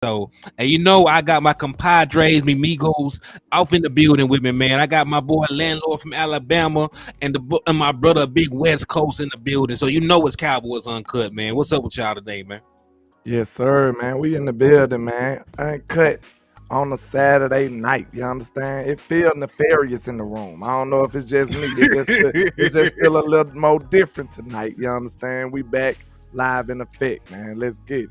So, and you know, I got my compadres, me Migos, off in the building with me, man. I got my boy landlord from Alabama and my brother Big West Coast in the building. So you know it's Cowboys Uncut, man. What's up with y'all today, man? Yes, sir, man. We in the building, man. Uncut on a Saturday night. You understand? It feels nefarious in the room. I don't know if it's just me. It just feel a little more different tonight. You understand? We back live in effect, man. Let's get it.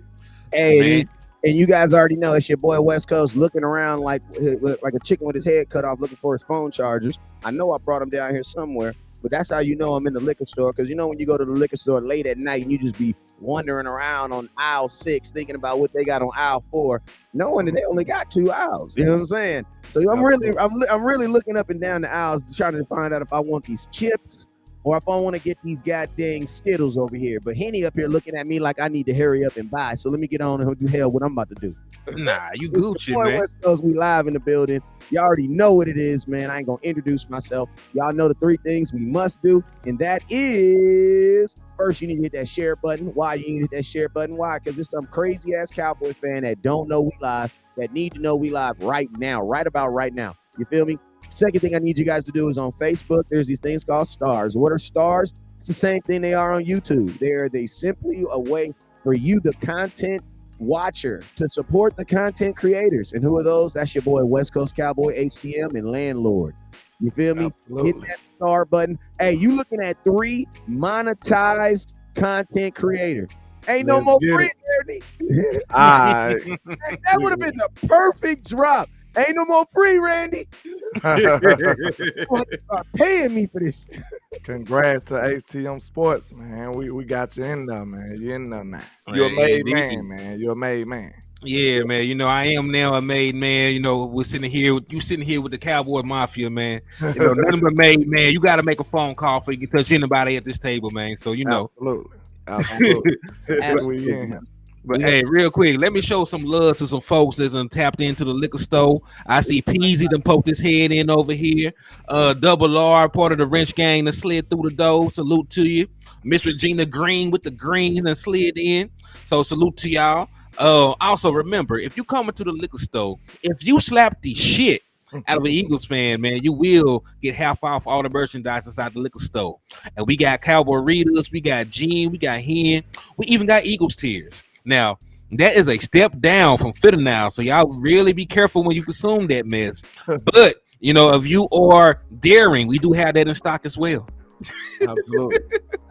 Hey, Man, and you guys already know it's your boy West Coast looking around like a chicken with his head cut off, looking for his phone chargers. I know I brought him down here somewhere, but that's how you know I'm in the liquor store. Because you know when you go to the liquor store late at night and you just be wandering around on aisle 6, thinking about what they got on aisle 4, knowing that they only got 2 aisles. You know what I'm saying? So I'm really looking up and down the aisles trying to find out if I want these chips or if I want to get these goddamn Skittles over here. But Henny up here looking at me like I need to hurry up and buy. So let me get on and do hell what I'm about to do. nah, you It's Gucci, the boy man. West Coast. We live in the building. You already know what it is, man. I ain't gonna introduce myself. Y'all know the 3 things we must do, and that is first you need to hit that share button. Why you need to hit that share button? Why? Because there's some crazy ass Cowboy fan that don't know we live, that need to know we live right now, right about right now. You feel me? Second thing I need you guys to do is on Facebook, there's these things called stars. What are stars? It's the same thing they are on YouTube. They simply a way for you, the content watcher, to support the content creators. And who are those? That's your boy West Coast Cowboy, HTM, and Landlord. You feel me? Absolutely. Hit that star button. Hey, you looking at 3 monetized content creators. Ain't no Let's more get free, it. Randy. All right. That would have been the perfect drop. Ain't no more free, Randy. You want to start paying me for this shit. Congrats to HTM Sports, man. We got you in there, man. You in there now. You're a Man, made indeed. man, man. You're a made man. Yeah, man. You know, I am now a made man. You know, we're sitting here. You sitting here with the Cowboy Mafia, man. You know, nothing but made man. You got to make a phone call for you can touch anybody at this table, man. So you know. Absolutely. Absolutely. we Absolutely. in here. But hey, real quick, let me show some love to some folks that's done tapped into the liquor store. I see Peasy done poked his head in over here. Double R, part of the wrench gang that slid through the door. Salute to you. Miss Regina Green with the green that slid in. So salute to y'all. Also remember, if you come into the liquor store, if you slap the shit out of an Eagles fan, man, you will get half off all the merchandise inside the liquor store. And we got Cowboy Readers, we got Gene, we got Hen, we even got Eagles Tears. Now, that is a step down from Fitter now, so y'all really be careful when you consume that mess. But, you know, if you are daring, we do have that in stock as well. Absolutely.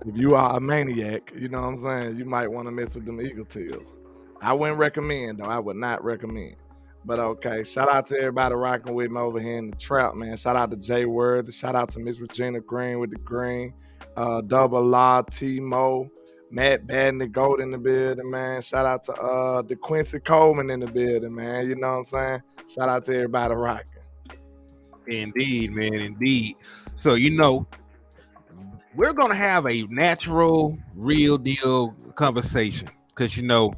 If you are a maniac, you know what I'm saying, you might want to mess with them Eagle Teals. I wouldn't recommend, though. I would not recommend. But okay, shout out to everybody rocking with me over here in the trap, man. Shout out to Jay Worthy. Shout out to Miss Regina Green with the green. Double Law, T-Mo, Matt Badney Gold in the building, man. Shout out to the Quincy Coleman in the building, man. You know what I'm saying? Shout out to everybody rocking. Indeed, man, indeed. So, you know, we're going to have a natural, real deal conversation because, you know,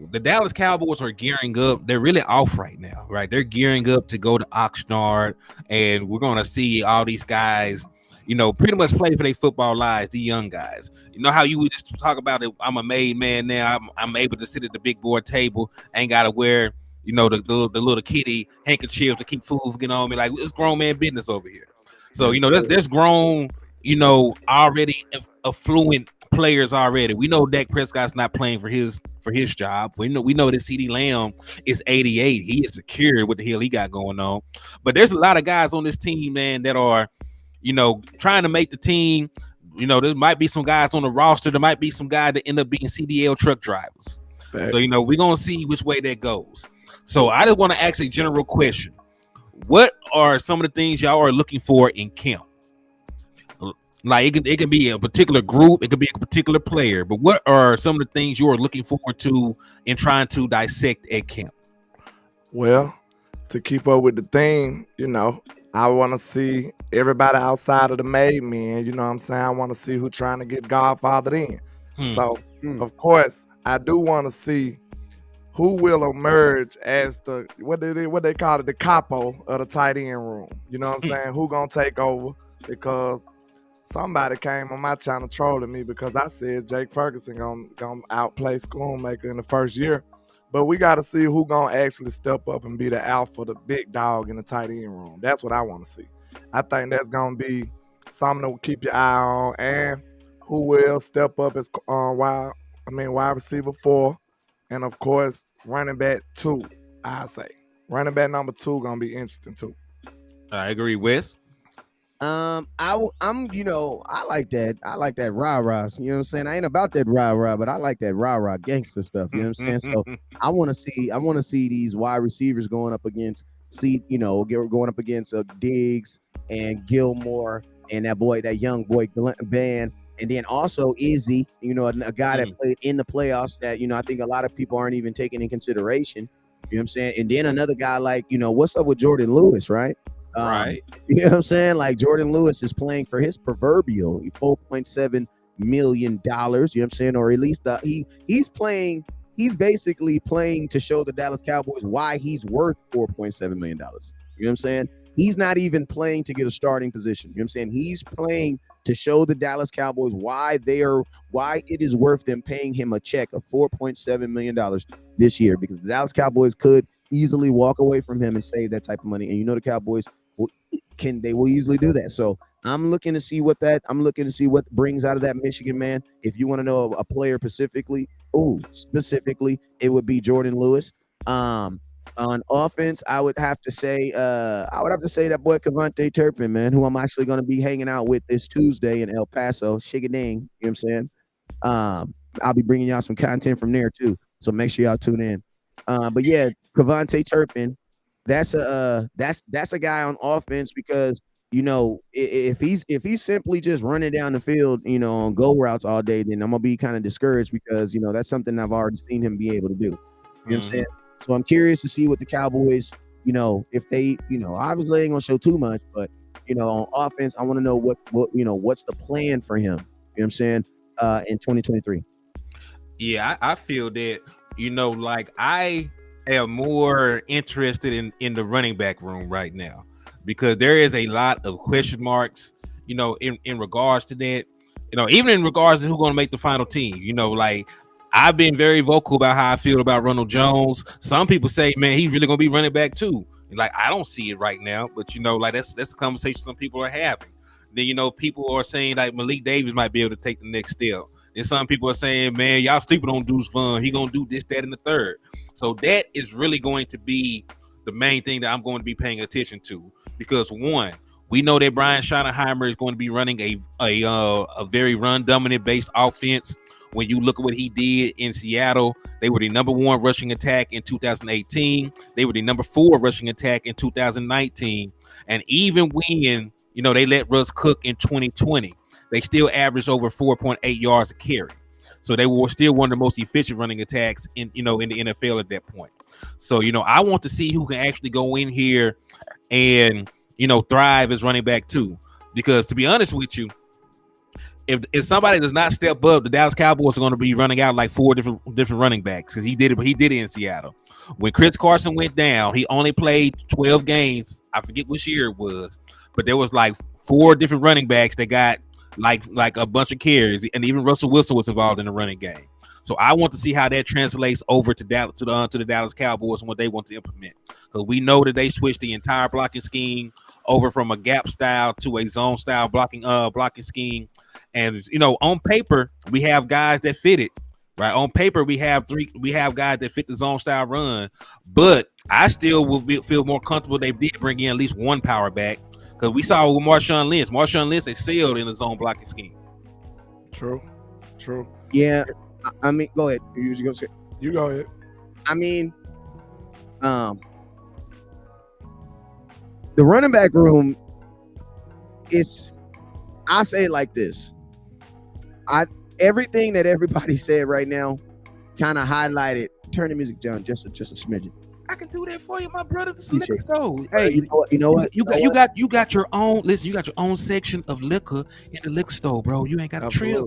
the Dallas Cowboys are gearing up. They're really off right now, right? They're gearing up to go to Oxnard, and we're going to see all these guys, you know, pretty much play for their football lives, the young guys. You know how you would just talk about it, I'm a made man now. I'm able to sit at the big board table. I ain't got to wear, you know, the little kitty handkerchiefs to keep food from getting on me. Like, it's grown man business over here. So, you know, there's grown, you know, already affluent players already. We know Dak Prescott's not playing for his job. We know that CD Lamb is 88. He is secure what the hell he got going on. But there's a lot of guys on this team, man, that are, you know, trying to make the team. You know, there might be some guys on the roster. There might be some guys that end up being CDL truck drivers. Facts. So, you know, we're gonna see which way that goes. So I just want to ask a general question. What are some of the things y'all are looking for in camp? Like it can be a particular group, it could be a particular player, but what are some of the things you are looking forward to in trying to dissect at camp? Well, to keep up with the theme, you know, I want to see everybody outside of the made men. You know what I'm saying? I want to see who trying to get Godfathered in. So, of course, I do want to see who will emerge as the what they call it, the capo of the tight end room. You know what I'm saying? Who gonna take over? Because somebody came on my channel trolling me because I said Jake Ferguson gonna outplay Schoonmaker in the first year. But we got to see who gonna actually step up and be the alpha, the big dog in the tight end room. That's what I want to see. I think that's gonna be something to keep your eye on, and who will step up as wide receiver 4, and of course running back 2. I say running back number 2 gonna be interesting too. I agree, Wes. I'm, I like that. I like that rah-rah. You know what I'm saying? I ain't about that rah-rah, but I like that rah-rah gangster stuff. You know what I'm saying? So I want to see these wide receivers going up against, going up against Diggs and Gilmore and that young boy Van, and then also Izzy, a guy that played in the playoffs that, I think a lot of people aren't even taking in consideration. You know what I'm saying? And then another guy like, what's up with Jordan Lewis, right? Right. You know what I'm saying? Like Jordan Lewis is playing for his proverbial $4.7 million. You know what I'm saying? Or at least he's basically playing to show the Dallas Cowboys why he's worth $4.7 million. You know what I'm saying? He's not even playing to get a starting position. You know what I'm saying? He's playing to show the Dallas Cowboys why it is worth them paying him a check of $4.7 million this year, because the Dallas Cowboys could easily walk away from him and save that type of money. And the Cowboys will easily do that. So I'm looking to see what brings out of that Michigan man. If you want to know a player specifically, it would be Jordan Lewis. On offense, I would have to say that boy Cavante Turpin, man, who I'm actually going to be hanging out with this Tuesday in El Paso. Shigading, you know what I'm saying? I'll be bringing y'all some content from there too, so make sure y'all tune in. But yeah, Cavante Turpin, that's a guy on offense, because if he's simply just running down the field, on go routes all day, then I'm gonna be kind of discouraged, because that's something I've already seen him be able to do. You know what I'm saying? So I'm curious to see what the Cowboys, if they, obviously ain't gonna show too much, but on offense, I want to know what's the plan for him. You know what I'm saying? In 2023. Yeah, I feel that, like I am more interested in the running back room right now, because there is a lot of question marks, in regards to that, even in regards to who's going to make the final team. Like I've been very vocal about how I feel about Ronald Jones. Some people say, man, he's really going to be running back too. Like I don't see it right now, but like that's a conversation some people are having. Then people are saying like Malik Davis might be able to take the next step. And some people are saying, man, y'all sleeping on Deuce Vaughn. He going to do this, that, and the third. So that is really going to be the main thing that I'm going to be paying attention to. Because one, we know that Brian Schottenheimer is going to be running a very run-dominant based offense. When you look at what he did in Seattle, they were the number 1 rushing attack in 2018. They were the number 4 rushing attack in 2019. And even when, they let Russ cook in 2020, they still averaged over 4.8 yards a carry. So they were still one of the most efficient running attacks in the NFL at that point. So, I want to see who can actually go in here and, thrive as running back too. Because to be honest with you, if somebody does not step up, the Dallas Cowboys are going to be running out like 4 different running backs, because he did it in Seattle. When Chris Carson went down, he only played 12 games. I forget which year it was, but there was like 4 different running backs that got like a bunch of carries, and even Russell Wilson was involved in the running game. So I want to see how that translates over to the Dallas Cowboys and what they want to implement, because we know that they switched the entire blocking scheme over from a gap style to a zone style blocking scheme. And on paper we have guys that fit it, right? On paper we have guys that fit the zone style run, but I still will feel more comfortable they did bring in at least one power back, because we saw with Marshawn Lynch excelled in the zone blocking scheme. True. Yeah, I mean, go ahead. You go ahead. I mean, the running back room, I say it like this. Everything that everybody said right now kind of highlighted. Turn the music down just a smidgen. I can do that for you, my brother. This is liquor store. Hey, you know what? You got your own. Listen, you got your own section of liquor in the liquor store, bro. You ain't got a trip.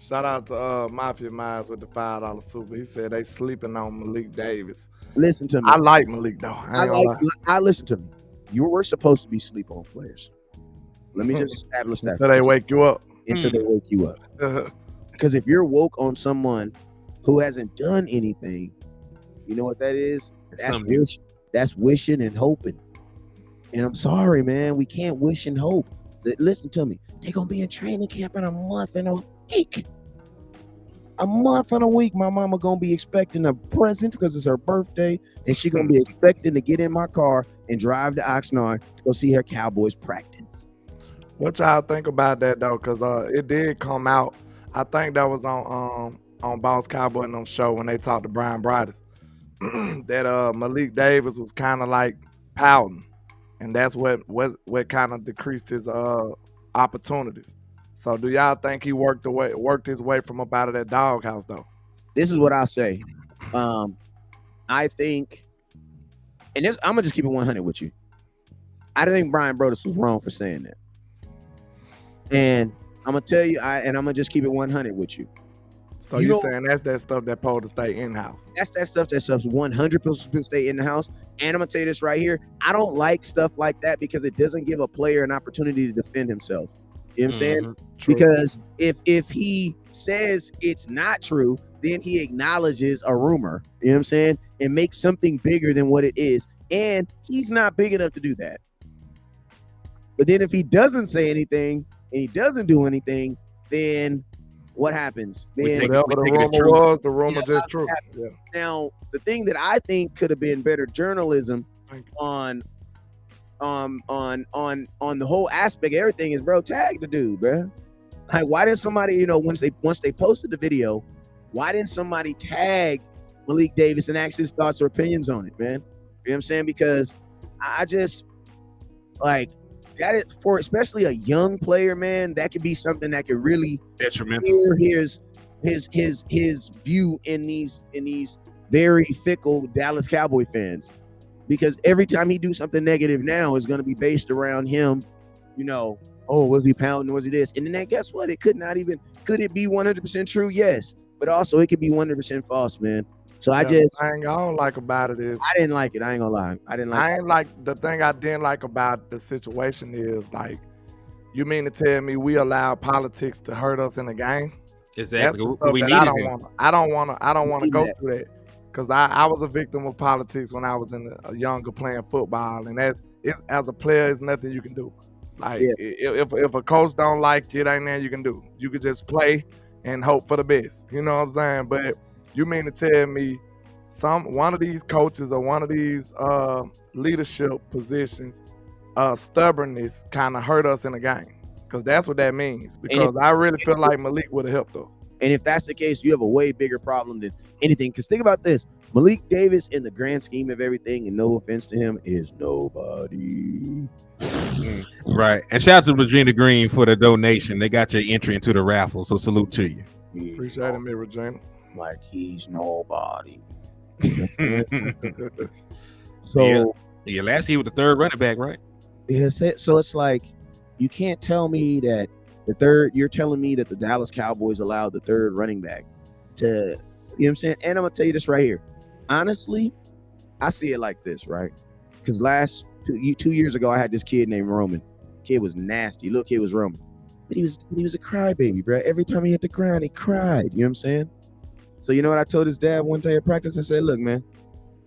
Shout out to Mafia Minds with the $5 super. He said they sleeping on Malik Davis. Listen to me. I like Malik though. I listen to me. You were supposed to be sleep on players. Let me just establish that. Until they wake you up. Until they wake you up. Because if you're woke on someone who hasn't done anything, You know what that is? It's That's something new. that's wishing and hoping. And I'm sorry, man. We can't wish and hope. Listen to me. They're gonna be in training camp in a month and a week. A month and a week, my mama gonna be expecting a present because it's her birthday, and she gonna be expecting to get in my car and drive to Oxnard to go see her Cowboys practice. What y'all think about that though? Cause it did come out. I think that was on Boss Cowboy and them show when they talked to Brian Briders that Malik Davis was kind of like pouting, and that's what kind of decreased his opportunities. So do y'all think he worked his way from up out of that doghouse though? This is what I'll say. I think, and this, I'm gonna just keep it 100 with you. I think Brian Brodus was wrong for saying that. And I'm gonna tell you, I'm gonna just keep it 100 with you. So you saying that's that stuff that supposed to stay in house? That's that stuff that's 100% stay in the house. And I'm gonna tell you this right here. I don't like stuff like that because it doesn't give a player an opportunity to defend himself. You know what I'm saying? True. Because if he says it's not true, then he acknowledges a rumor. You know what I'm saying? And makes something bigger than what it is. And he's not big enough to do that. But then if he doesn't say anything and he doesn't do anything, then what happens? Then whatever the rumor was, the rumor just true. Yeah. Now, the thing that I think could have been better journalism on the whole aspect of everything is, bro, tag the dude, bro. Like, why didn't somebody, once they posted the video, why didn't somebody tag Malik Davis and ask his thoughts or opinions on it, man? You know what I'm saying? Because I just like that is for especially a young player, man. That could be something that could really detrimental. His view in these very fickle Dallas Cowboy fans. Because every time he do something negative now is going to be based around him, oh, was he pounding? Was he this? And then guess what? Could it be 100% true? Yes. But also it could be 100% false, man. So I don't like about it is I didn't like it. I ain't gonna lie. The thing I didn't like about the situation is like, you mean to tell me we allow politics to hurt us in the game? Exactly. I don't want to go through that. Because I was a victim of politics when I was younger playing football, and as a player, there's nothing you can do. Like if a coach don't like you, it ain't nothing you can do. You could just play and hope for the best. You know what I'm saying? But you mean to tell me one of these coaches or one of these leadership positions, stubbornness kind of hurt us in the game? Because that's what that means. Because I really feel like Malik would have helped us. And if that's the case, you have a way bigger problem than anything. Because think about this. Malik Davis, in the grand scheme of everything, and no offense to him, is nobody. Right. And shout out to Regina Green for the donation. They got your entry into the raffle. So salute to you. Appreciate it, Regina. Like he's nobody. So yeah, last year with the third running back, right? Yeah, so it's like you can't tell me that you're telling me that the Dallas Cowboys allowed the third running back to, you know what I'm saying? And I'm gonna tell you this right here. Honestly, I see it like this, right? Because 2 years ago, I had this kid named Roman. Kid was nasty. Little kid was Roman. But he was a crybaby, bro. Every time he hit the ground, he cried. You know what I'm saying? So you know what I told his dad one day at practice? I said, look, man,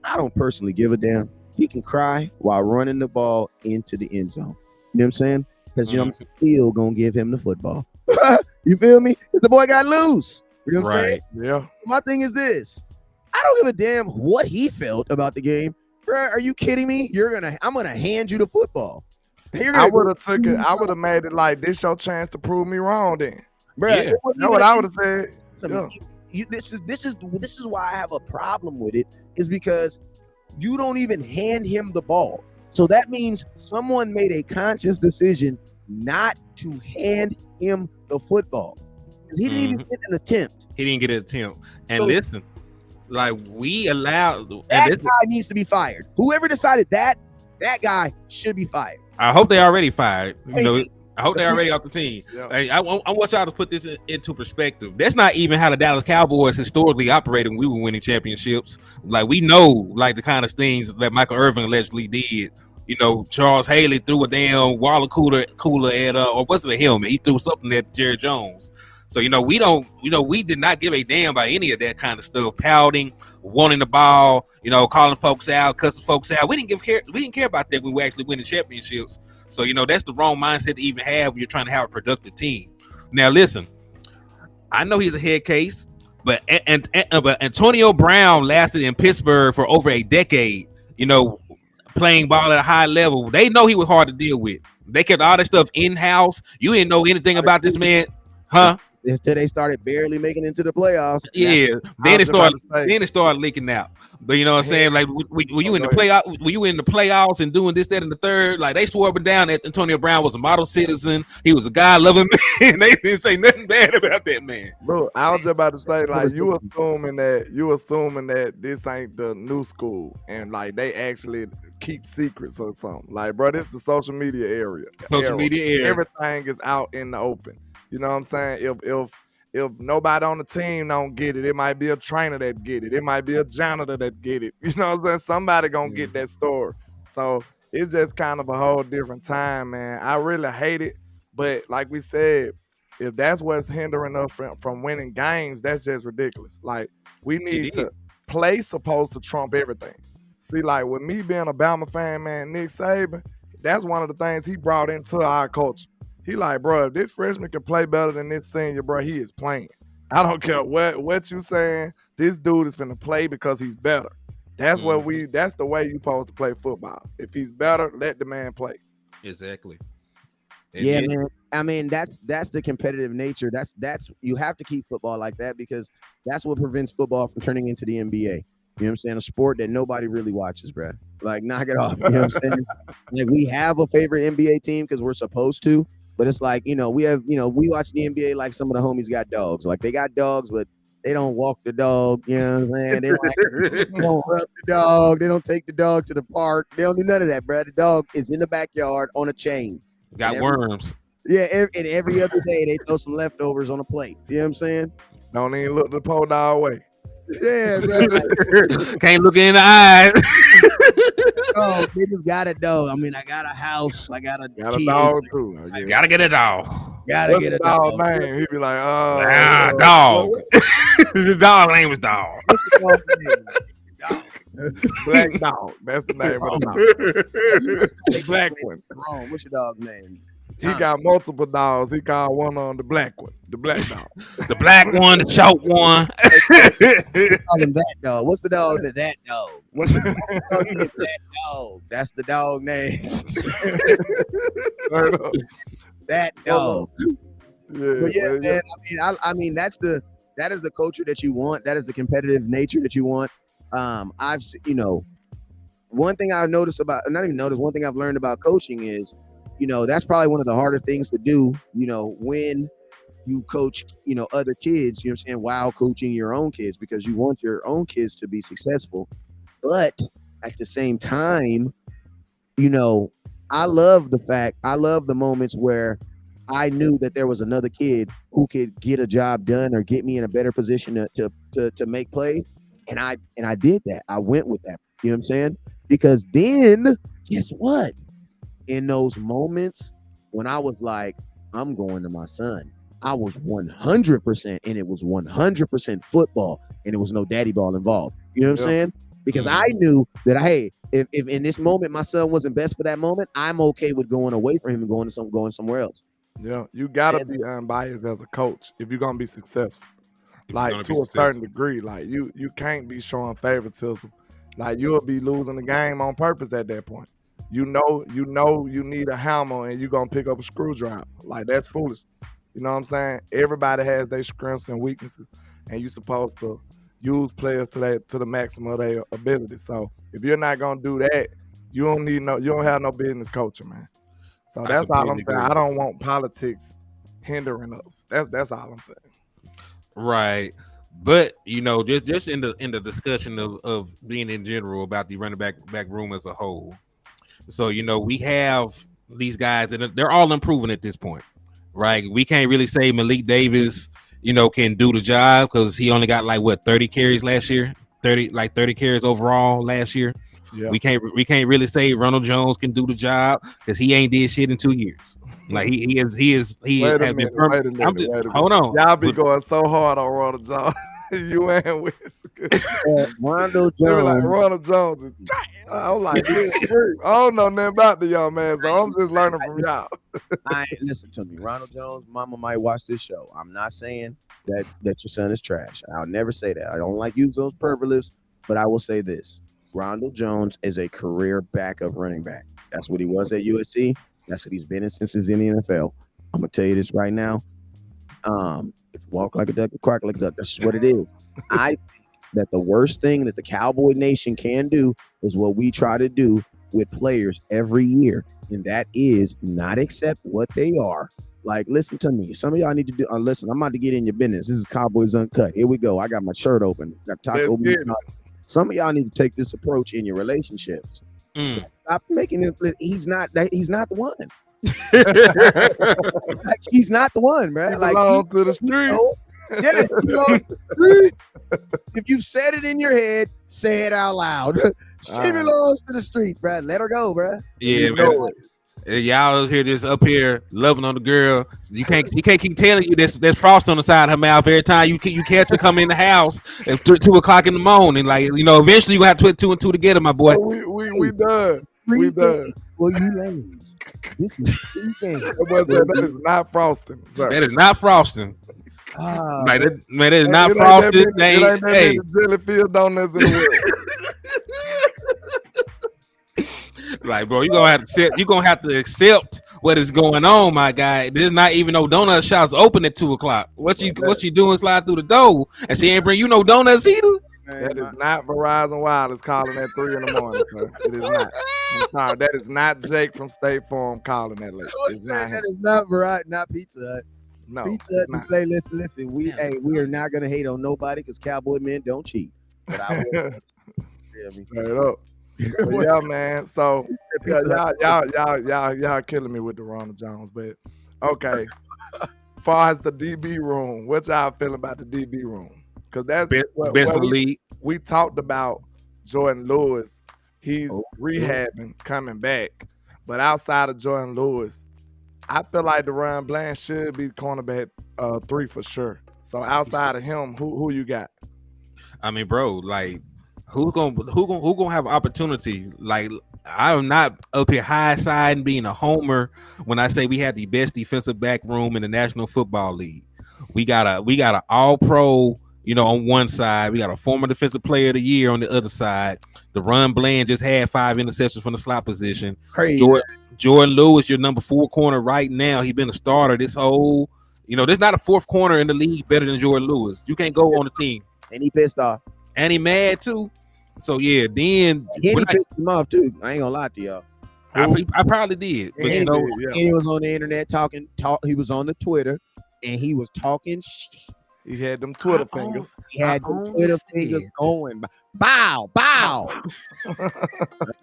I don't personally give a damn. He can cry while running the ball into the end zone. You know what I'm saying? Because I'm still gonna give him the football. You feel me? Because the boy got loose. You know what I'm saying? Yeah. My thing is this. I don't give a damn what he felt about the game. Bro, are you kidding me? I'm gonna hand you the football. I would have took it. I would have made it like this your chance to prove me wrong then. Bro, you know what I would have said? This is why I have a problem with it, is because you don't even hand him the ball. So that means someone made a conscious decision not to hand him the football. Because he didn't even get an attempt. He didn't get an attempt. And listen, like we allowed that guy needs to be fired. Whoever decided that guy should be fired. I hope they already fired. I hope they're already off the team. Yeah. I want y'all to put this into perspective. That's not even how the Dallas Cowboys historically operated when we were winning championships. Like, we know, like, the kind of things that Michael Irvin allegedly did. Charles Haley threw a damn water cooler at, or was it a helmet? He threw something at Jerry Jones. So we did not give a damn about any of that kind of stuff. Pouting, wanting the ball, calling folks out, cussing folks out. We didn't care about that when we actually winning championships. So that's the wrong mindset to even have when you're trying to have a productive team. Now listen, I know he's a head case, but but Antonio Brown lasted in Pittsburgh for over a decade. Playing ball at a high level. They know he was hard to deal with. They kept all that stuff in house. You didn't know anything about this man, huh? Until they started barely making it into the playoffs. Yeah, then it started leaking out. But you know what I'm saying? Like when you in the playoff, when you in the playoffs and doing this, that, and the third, like they swore up and down that Antonio Brown was a model citizen. He was a God-loving man. They didn't say nothing bad about that man. Bro, I was just about to say, like, you assuming that this ain't the new school and like they actually keep secrets or something. Like, bro, this is the social media area. Everything is out in the open. You know what I'm saying? If nobody on the team don't get it, it might be a trainer that get it. It might be a janitor that get it. You know what I'm saying? Somebody gonna get that story. So it's just kind of a whole different time, man. I really hate it. But like we said, if that's what's hindering us from winning games, that's just ridiculous. Like, we need to play supposed to trump everything. See, like with me being a Bama fan, man, Nick Saban, that's one of the things he brought into our culture. He like, bro, if this freshman can play better than this senior, bro, he is playing. I don't care what you saying. This dude is finna play because he's better. That's that's the way you supposed to play football. If he's better, let the man play. Exactly. Man. I mean, that's the competitive nature. That's you have to keep football like that because that's what prevents football from turning into the NBA. You know what I'm saying? A sport that nobody really watches, bro. Like, knock it off. You know what I'm saying? Like, we have a favorite NBA team because we're supposed to. But it's like, we watch the NBA like some of the homies got dogs. Like, they got dogs, but they don't walk the dog. You know what I'm saying? They don't rub the dog. They don't take the dog to the park. They don't do none of that, bro. The dog is in the backyard on a chain. Got worms. Yeah, and every other day they throw some leftovers on a plate. You know what I'm saying? Don't even look the pole dog way. Yeah, bro. Can't look in the eyes. Oh, they just got a dog. I mean, I got a house. I got a dog too. I gotta get a dog. Gotta get a dog. Name? He'd be like, dog. The dog name was Dog. What's the dog's name? Dog. Black Dog. That's the name of the dog. The black one. Wrong. What's your dog's name? He got multiple dogs. He called one on the black one. The black dog. The black one, the choke one. Call him that dog. What's the dog to that dog? What's the dog name to that dog? That's the dog name. That dog. Man. I mean, that is the culture that you want. That is the competitive nature that you want. One thing I've noticed one thing I've learned about coaching is, that's probably one of the harder things to do, when you coach, other kids, you know what I'm saying, while coaching your own kids, because you want your own kids to be successful. But at the same time, I love the moments where I knew that there was another kid who could get a job done or get me in a better position to make plays. And I did that. I went with that. You know what I'm saying? Because then guess what? In those moments when I was like, I'm going to my son, I was 100%, and it was 100% football, and there was no daddy ball involved. You know what I'm saying? Because I knew that, hey, if in this moment my son wasn't best for that moment, I'm okay with going away from him and going somewhere else. Yeah, you gotta be unbiased as a coach if you're gonna be successful. Like, to a certain degree, like you can't be showing favoritism. Like, you'll be losing the game on purpose at that point. You know you need a hammer and you're gonna pick up a screwdriver. Like, that's foolishness. You know what I'm saying? Everybody has their strengths and weaknesses, and you're supposed to use players to the maximum of their ability. So if you're not gonna do that, you don't have no business coaching, man. So that's all I'm saying. I don't want politics hindering us. That's all I'm saying. Right. But just in the discussion of being in general about the running back room as a whole. So, we have these guys and they're all improving at this point, right? We can't really say Malik Davis, can do the job because he only got 30 carries last year, 30 carries overall last year. Yeah. We can't really say Ronald Jones can do the job because he ain't did shit in 2 years. Like he has Wait a been minute. I'm just, hold on. Y'all be going so hard on Ronald Jones. You and Wiz. Ronald They be like, Jones. Ronald Jones is I'm like, I don't know nothing about the young man, so I'm just learning from y'all. Listen to me. Ronald Jones, mama might watch this show. I'm not saying that your son is trash. I'll never say that. I don't like use those superlatives, but I will say this. Ronald Jones is a career backup running back. That's what he was at USC. That's what he's been in since he's in the NFL. I'm gonna tell you this right now. If you walk like a duck, you quack like a duck. That's just what it is. I think that the worst thing that the Cowboy Nation can do is what we try to do with players every year, and that is not accept what they are. Like, listen to me. Some of y'all need to do. Listen, I'm about to get in your business. This is Cowboys UnCut. Here we go. I got my shirt open. Got taco. Some of y'all need to take this approach in your relationships. Stop making it. He's not the one. Like, she's not the one, bro. Like, belong to the street. Yes, if you said it in your head, say it out loud. She belongs to the streets, bro. Let her go, bro. Yeah, man. Y'all here just up here loving on the girl. You can't keep telling you there's frost on the side of her mouth every time you catch her come in the house at 2 o'clock in the morning. Like, eventually you gonna have to put 2 and 2 together, my boy. We done. We done. Well, you lames. This is that is not frosting. Sorry. That is not frosting. Like that, man, that is not it frosted. Ain't hey, Jellyfield donuts in the world. Like, bro, you're gonna have to accept what is going on, my guy. There's not even no donut shops open at 2 o'clock. What she doing? Slide through the door, and she ain't bring you no donuts either. That is not Verizon Wireless calling at 3 in the morning, sir. It is not. I'm sorry. That is not Jake from State Farm calling that late. That is not Verizon, not Pizza Hut. No, Pizza Hut say, listen. We are not gonna hate on nobody because Cowboy men don't cheat. But I will. Straight up. Yeah, man. So y'all killing me with the Ronald Jones, but okay. Far as the DB room, what y'all feeling about the DB room? Because that's best in the league. We talked about Jordan Lewis. He's rehabbing, coming back. But outside of Jordan Lewis, I feel like Deron Bland should be cornerback 3 for sure. So outside of him, who you got? I mean, bro, like who gonna have opportunity? Like, I'm not up here high side and being a homer when I say we have the best defensive back room in the National Football League. We got a all pro, on one side. We got a former defensive player of the year on the other side. Deron Bland just had 5 interceptions from the slot position. Crazy. Jordan Lewis, your number 4 corner right now. He's been a starter this whole, there's not a 4th corner in the league better than Jordan Lewis. You can't go on the team. And he pissed off. And he mad too. So yeah, then he pissed him off too. I ain't gonna lie to y'all. I probably did. But he was on the internet talking. He was on the Twitter and he was talking shit. He had them Twitter fingers. He had them Twitter fingers going. Bow. That's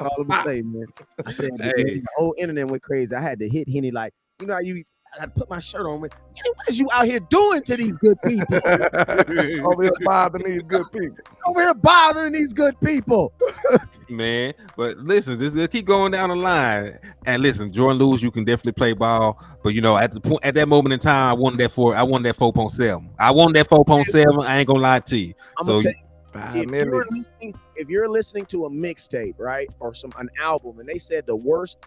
all I'm gonna say, man. I said the whole internet went crazy. I had to hit Henny like, how I got to put my shirt on. What is you out here doing to these good people? Over here bothering these good people. Over here bothering these good people. Man, but listen, just keep going down the line. And listen, Jordan Lewis, you can definitely play ball. But at that moment in time, I wanted that 4.7. I wanted that 4.7. I ain't gonna lie to you. If you're listening to a mixtape, right, or an album, and they said the worst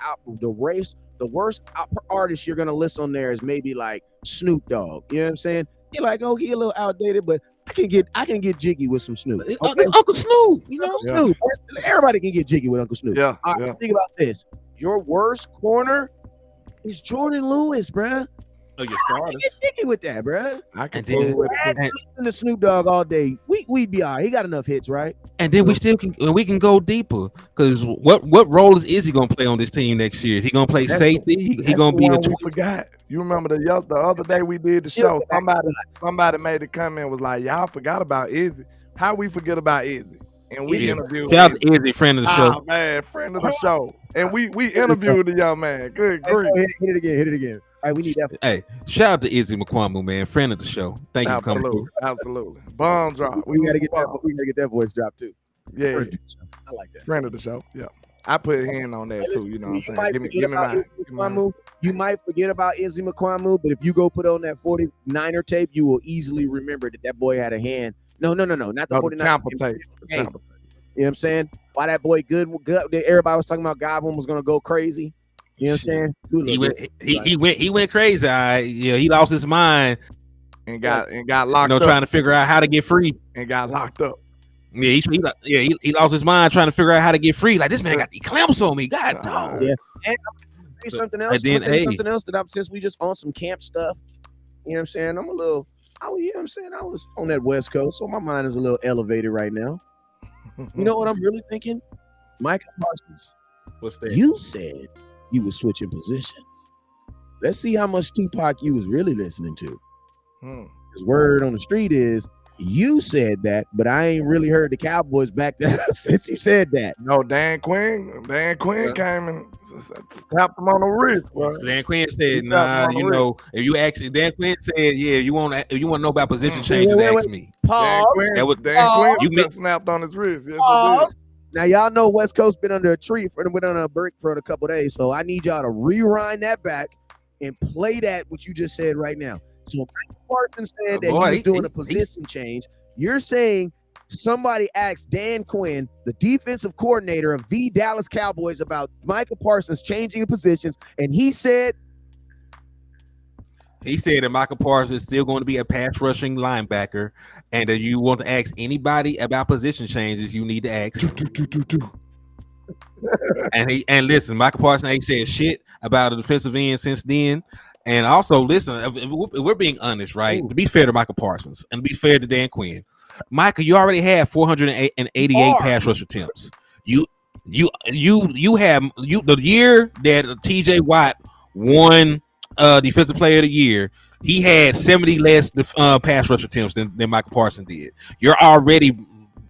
artist you're gonna list on there is maybe like Snoop Dogg. You know what I'm saying? You're like, he a little outdated, but I can get jiggy with some Snoop. Okay? Uncle Snoop, Snoop. Everybody can get jiggy with Uncle Snoop. Yeah. Think about this. Your worst corner is Jordan Lewis, bruh. Oh, your I can get jiggy with that, bruh. I can listen to Snoop Dogg all day. We'd be all right. He got enough hits, right? And then we can go deeper because what role is Izzy gonna play on this team next year? He gonna play safety. He gonna be we forgot. You remember the other day we did the show? Somebody made a comment was like, y'all forgot about Izzy. How we forget about Izzy? And we interviewed. Shout out to Izzy, friend of the show. Oh man, friend of the show. And we interviewed the young man. Good grief. Hit it again. All right, we need that. Hey, shout out to Izzy McQuamu, man, friend of the show. Thank you for coming through. Absolutely. Bomb drop. We gotta get that voice drop too. Yeah, I like that. friend of the show. Yeah, I put a hand on that too. You know what I'm saying? Give me You might forget about Izzy McQuamu, but if you go put on that 49er tape, you will easily remember that boy had a hand. No, not the 49er Tampa tape. You know what I'm saying? Why that boy good? Everybody was talking about Godwin was gonna go crazy. You know what I'm saying? He went crazy. Yeah, he lost his mind and got locked up. Trying to figure out how to get free and got locked up. Yeah, he lost his mind trying to figure out how to get free. Like, this man got the clamps on me. God dog. Yeah. And I'm gonna something else. Something else that since we just on some camp stuff. You know what I'm saying? You know what I'm saying? I was on that West Coast, so my mind is a little elevated right now. You know what I'm really thinking? Micah Parsons. What's that? You said you were switching positions. Let's see how much Tupac you was really listening to. His word on the street is you said that, but I ain't really heard the Cowboys back that up since you said that. No, Dan Quinn came and tapped him on the wrist. Bro. Dan Quinn said, "Nah, you know, if you ask, Dan Quinn said, yeah, you want to know about position changes, ask me." Pause. Dan Quinn snapped on his wrist. Yes, he did. Now y'all know West Coast been under a tree been on a break for a couple days, so I need y'all to rewind that back and play that what you just said right now. So Mike Parsons said that he was doing a position change. You're saying somebody asked Dan Quinn, the defensive coordinator of the Dallas Cowboys, about Micah Parsons changing positions, and he said that Micah Parsons is still going to be a pass rushing linebacker, and that you want to ask anybody about position changes, you need to ask. And listen, Micah Parsons ain't said shit about a defensive end since then. And also, listen, if we're being honest, right? To be fair to Micah Parsons and to be fair to Dan Quinn, Micah, you already had 488 pass rush attempts. You have the year that T.J. Watt won Defensive Player of the Year. He had 70 less pass rush attempts than Micah Parsons did. You're already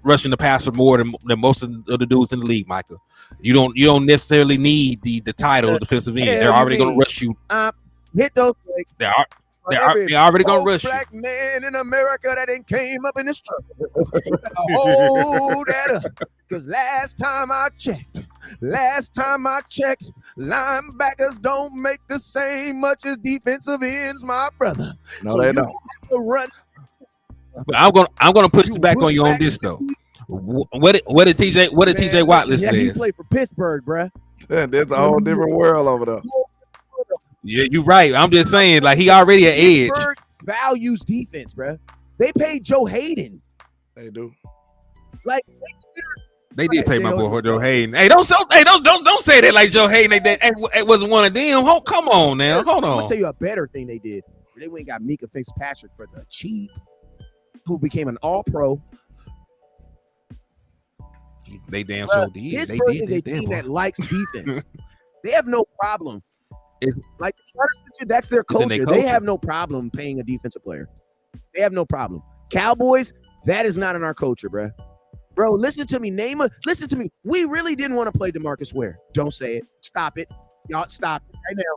rushing the passer more than most of the dudes in the league, Micah. You don't necessarily need the title of defensive end. They're already going to rush you. Hit those legs. They're already gonna rush black you. Man in America that ain't came up in this truck. Hold that up, because last time I checked, linebackers don't make the same much as defensive ends, my brother. No, so they don't. Run. But I'm gonna push back on you on this though. What did TJ Watt listen? He played for Pittsburgh, bruh. There's a whole different world over there. Yeah, you're right. I'm just saying, like, he already an edge. Pittsburgh values defense, bro. They paid Joe Hayden. They do. Like they did pay my boy Joe Hayden. Hey, don't say that like Joe Hayden. It wasn't one of them. Come on now, hold on. I'm gonna tell you a better thing they did. They went and got Mika Fitzpatrick for the cheap, who became an All-Pro. They damn sure did. Pittsburgh is a team that likes defense. They have no problem. Like, that's their culture. They have no problem paying a defensive player. They have no problem. Cowboys, that is not in our culture, bro. Bro, listen to me. Listen to me. We really didn't want to play DeMarcus Ware. Don't say it. Stop it. Y'all stop it right now.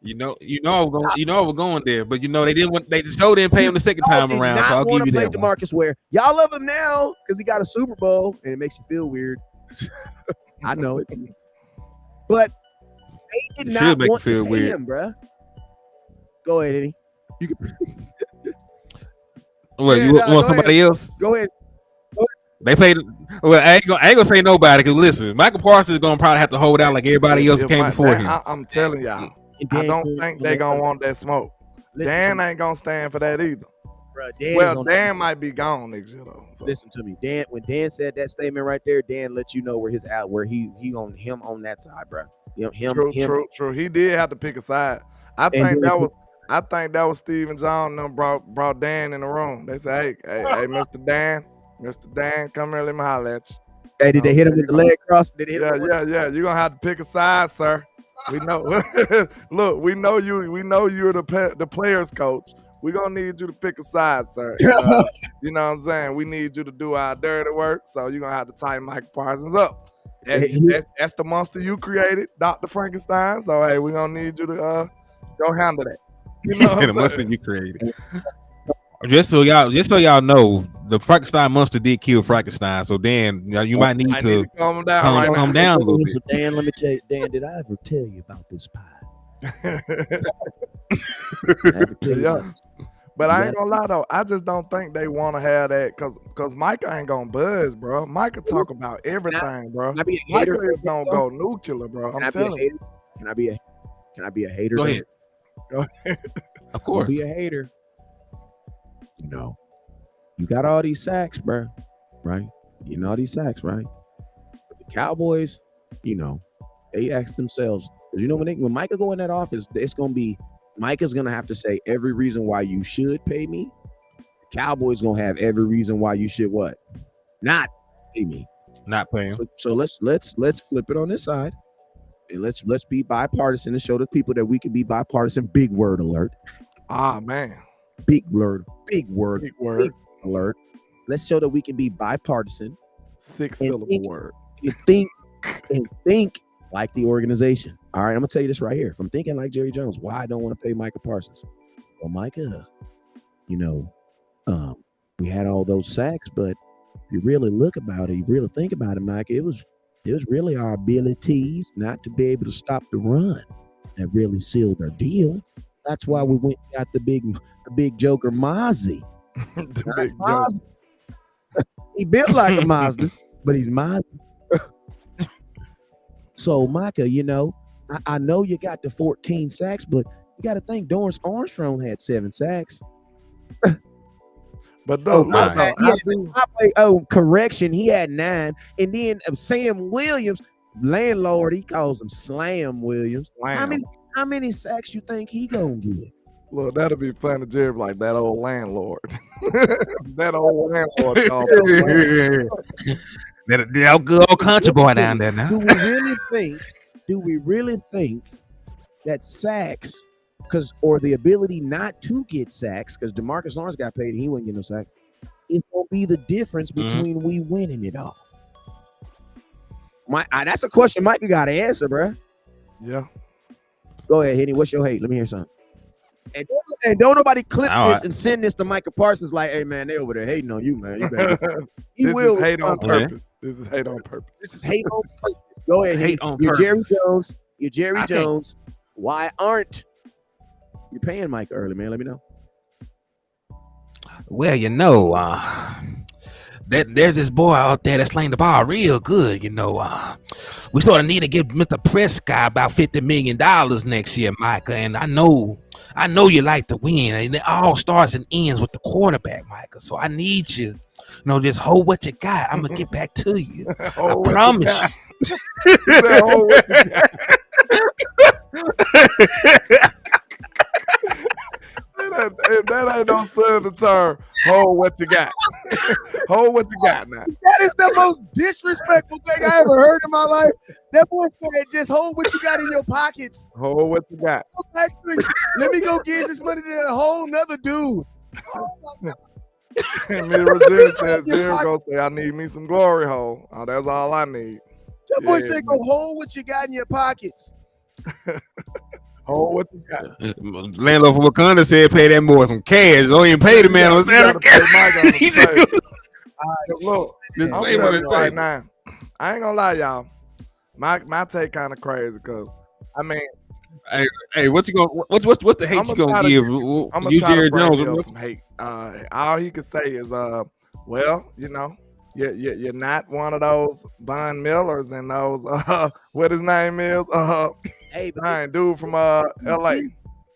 We're going there, but they didn't. They still didn't pay him the second time around. So I'll give you that. DeMarcus Ware. Y'all love him now because he got a Super Bowl and it makes you feel weird. I know it, but they did not want to pay him, bro. Go ahead, Eddie. You can. What, you want somebody else? Go ahead. They paid. Well, I ain't gonna say nobody because listen, Michael Parsons is gonna probably have to hold out like everybody else came before him. I'm telling y'all, I don't think they gonna want that smoke. Dan ain't gonna stand for that either. Bro, Dan might be gone next year though. So. Listen to me, Dan. When Dan said that statement right there, Dan let you know where he on him on that side, bro. True. He did have to pick a side. I think that was Steve and John them brought Dan in the room. They said, hey, Mr. Dan, come here, let me holler at you. Hey, did they hit him with the leg cross? Yeah. You're gonna have to pick a side, sir. We know. Look, we know you're the players coach. We're gonna need you to pick a side, sir. You know what I'm saying? We need you to do our dirty work, so you're gonna have to tighten Mike Parsons up. That's the monster you created, Dr. Frankenstein. So hey, we're gonna need you to go handle that. You know the monster you created. Just so y'all know, the Frankenstein monster did kill Frankenstein. So Dan, you might need to calm down right calm now. down a little bit. So Dan, let me tell you, Dan, did I ever tell you about this pie? I ever tell you Yeah. about this? But You I ain't gonna lie though, I just don't think they want to have that because Micah ain't gonna buzz, bro. Micah talk about everything, bro. Can I be a Micah hater? is gonna go nuclear, bro. Can I'm I be a telling you. hater? Can I be a hater? Go though? ahead. Go ahead. Of I'll course. be a hater. You know, you got all these sacks, bro. Right? You know all these sacks, right? But the Cowboys, you know, they ask themselves, because you know when Micah go in that office, it's gonna be Micah's gonna have to say every reason why you should pay me. The Cowboys gonna have every reason why you should what? Not pay me. Not paying. So let's flip it on this side. And let's be bipartisan and show the people that we can be bipartisan. Big word alert. Ah man. Big word. Big word. Big word. Alert. Let's show that we can be bipartisan. 6-syllable word. And think like the organization. All right, I'm gonna tell you this right here. If I'm thinking like Jerry Jones, why I don't want to pay Micah Parsons? Well, Micah, you know, we had all those sacks, but if you really look about it, you really think about it, Micah, it was really our abilities not to be able to stop the run that really sealed our deal. That's why we went and got the big joker Mozzie. The big joke. He built like a Mazda, but he's Mazda. So Micah, you know, I know you got the 14 sacks, but you got to think Dorrance Armstrong had 7 sacks. But though, my bad. Correction, he had 9, and then Sam Williams, landlord, he calls him Slam Williams. Slam. How many sacks you think he gonna get? Look, that'll be funny, Jerry, like that old landlord. That old landlord. That good old country boy down there now. Do we really think that sacks, or the ability not to get sacks, because DeMarcus Lawrence got paid and he wouldn't get no sacks, is gonna be the difference between we winning it all? That's a question Mike got to answer, bro. Yeah. Go ahead, Henny. What's your hate? Let me hear something. And don't nobody clip All this right. and send this to Micah Parsons like, hey man, they over there hating on you, man. You better. He This will is hate on respond. purpose. This is hate on purpose. This is hate on purpose. Go ahead, Henny. Hate on You're purpose. Jerry Jones. You're Jerry I can't- Jones. Why aren't you paying Micah early, man? Let me know. Well, you know, there's this boy out there that's slaying the ball real good. You know, we sort of need to give Mr. Prescott about $50 million next year, Micah. And I know you like to win, and it all starts and ends with the quarterback, Micah. So I need you, just hold what you got. I'm gonna get back to you. I promise you. He said, "Hold what you got." That ain't no southern term. Hold what you got. Hold what you got now. That is the most disrespectful thing I ever heard in my life. That boy said, just hold what you got in your pockets. Hold what you got. Actually, let me go get this money to a whole nother dude. And me and Roger said, Jerry gonna say, I need me some glory hole. Oh, that's all I need. That boy Yeah, said, go hold what you got in your pockets. Hold what you got. Landlord from Wakanda said pay that boy some cash. Don't even pay the man on You gotta Saturday. pay Mike on the He said- table. Look, Just I'm lay him on telling the you right table. now, I ain't gonna lie, y'all. My take kind of crazy because I mean, Hey, what's the hate I'ma you gonna try to give? I'm gonna You try Jerry to bring Jones? you some hate. All he could say is, well, you're not one of those Von Millers and those what his name is Hey, but fine dude from L.A.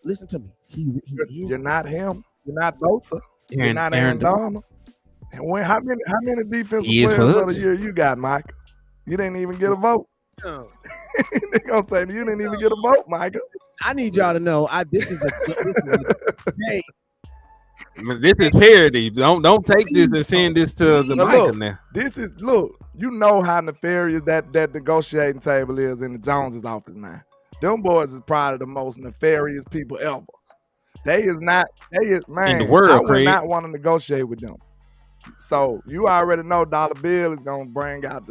listen to me. He is. You're not him. You're not Bosa. You're Aaron- not Aaron Aaron Donald. And how many defensive He is players for of the us. year you got, Micah? You didn't even get a vote. No. They gonna say you didn't even get a vote, Micah. I need y'all to know. This is hey, This is parody. Don't take this and send this to the Now, Micah look. now. You know how nefarious that negotiating table is in the Joneses office now. Them boys is probably the most nefarious people ever. Man, In the world, I would Craig. not want to negotiate with them. So you already know Dollar Bill is gonna bring out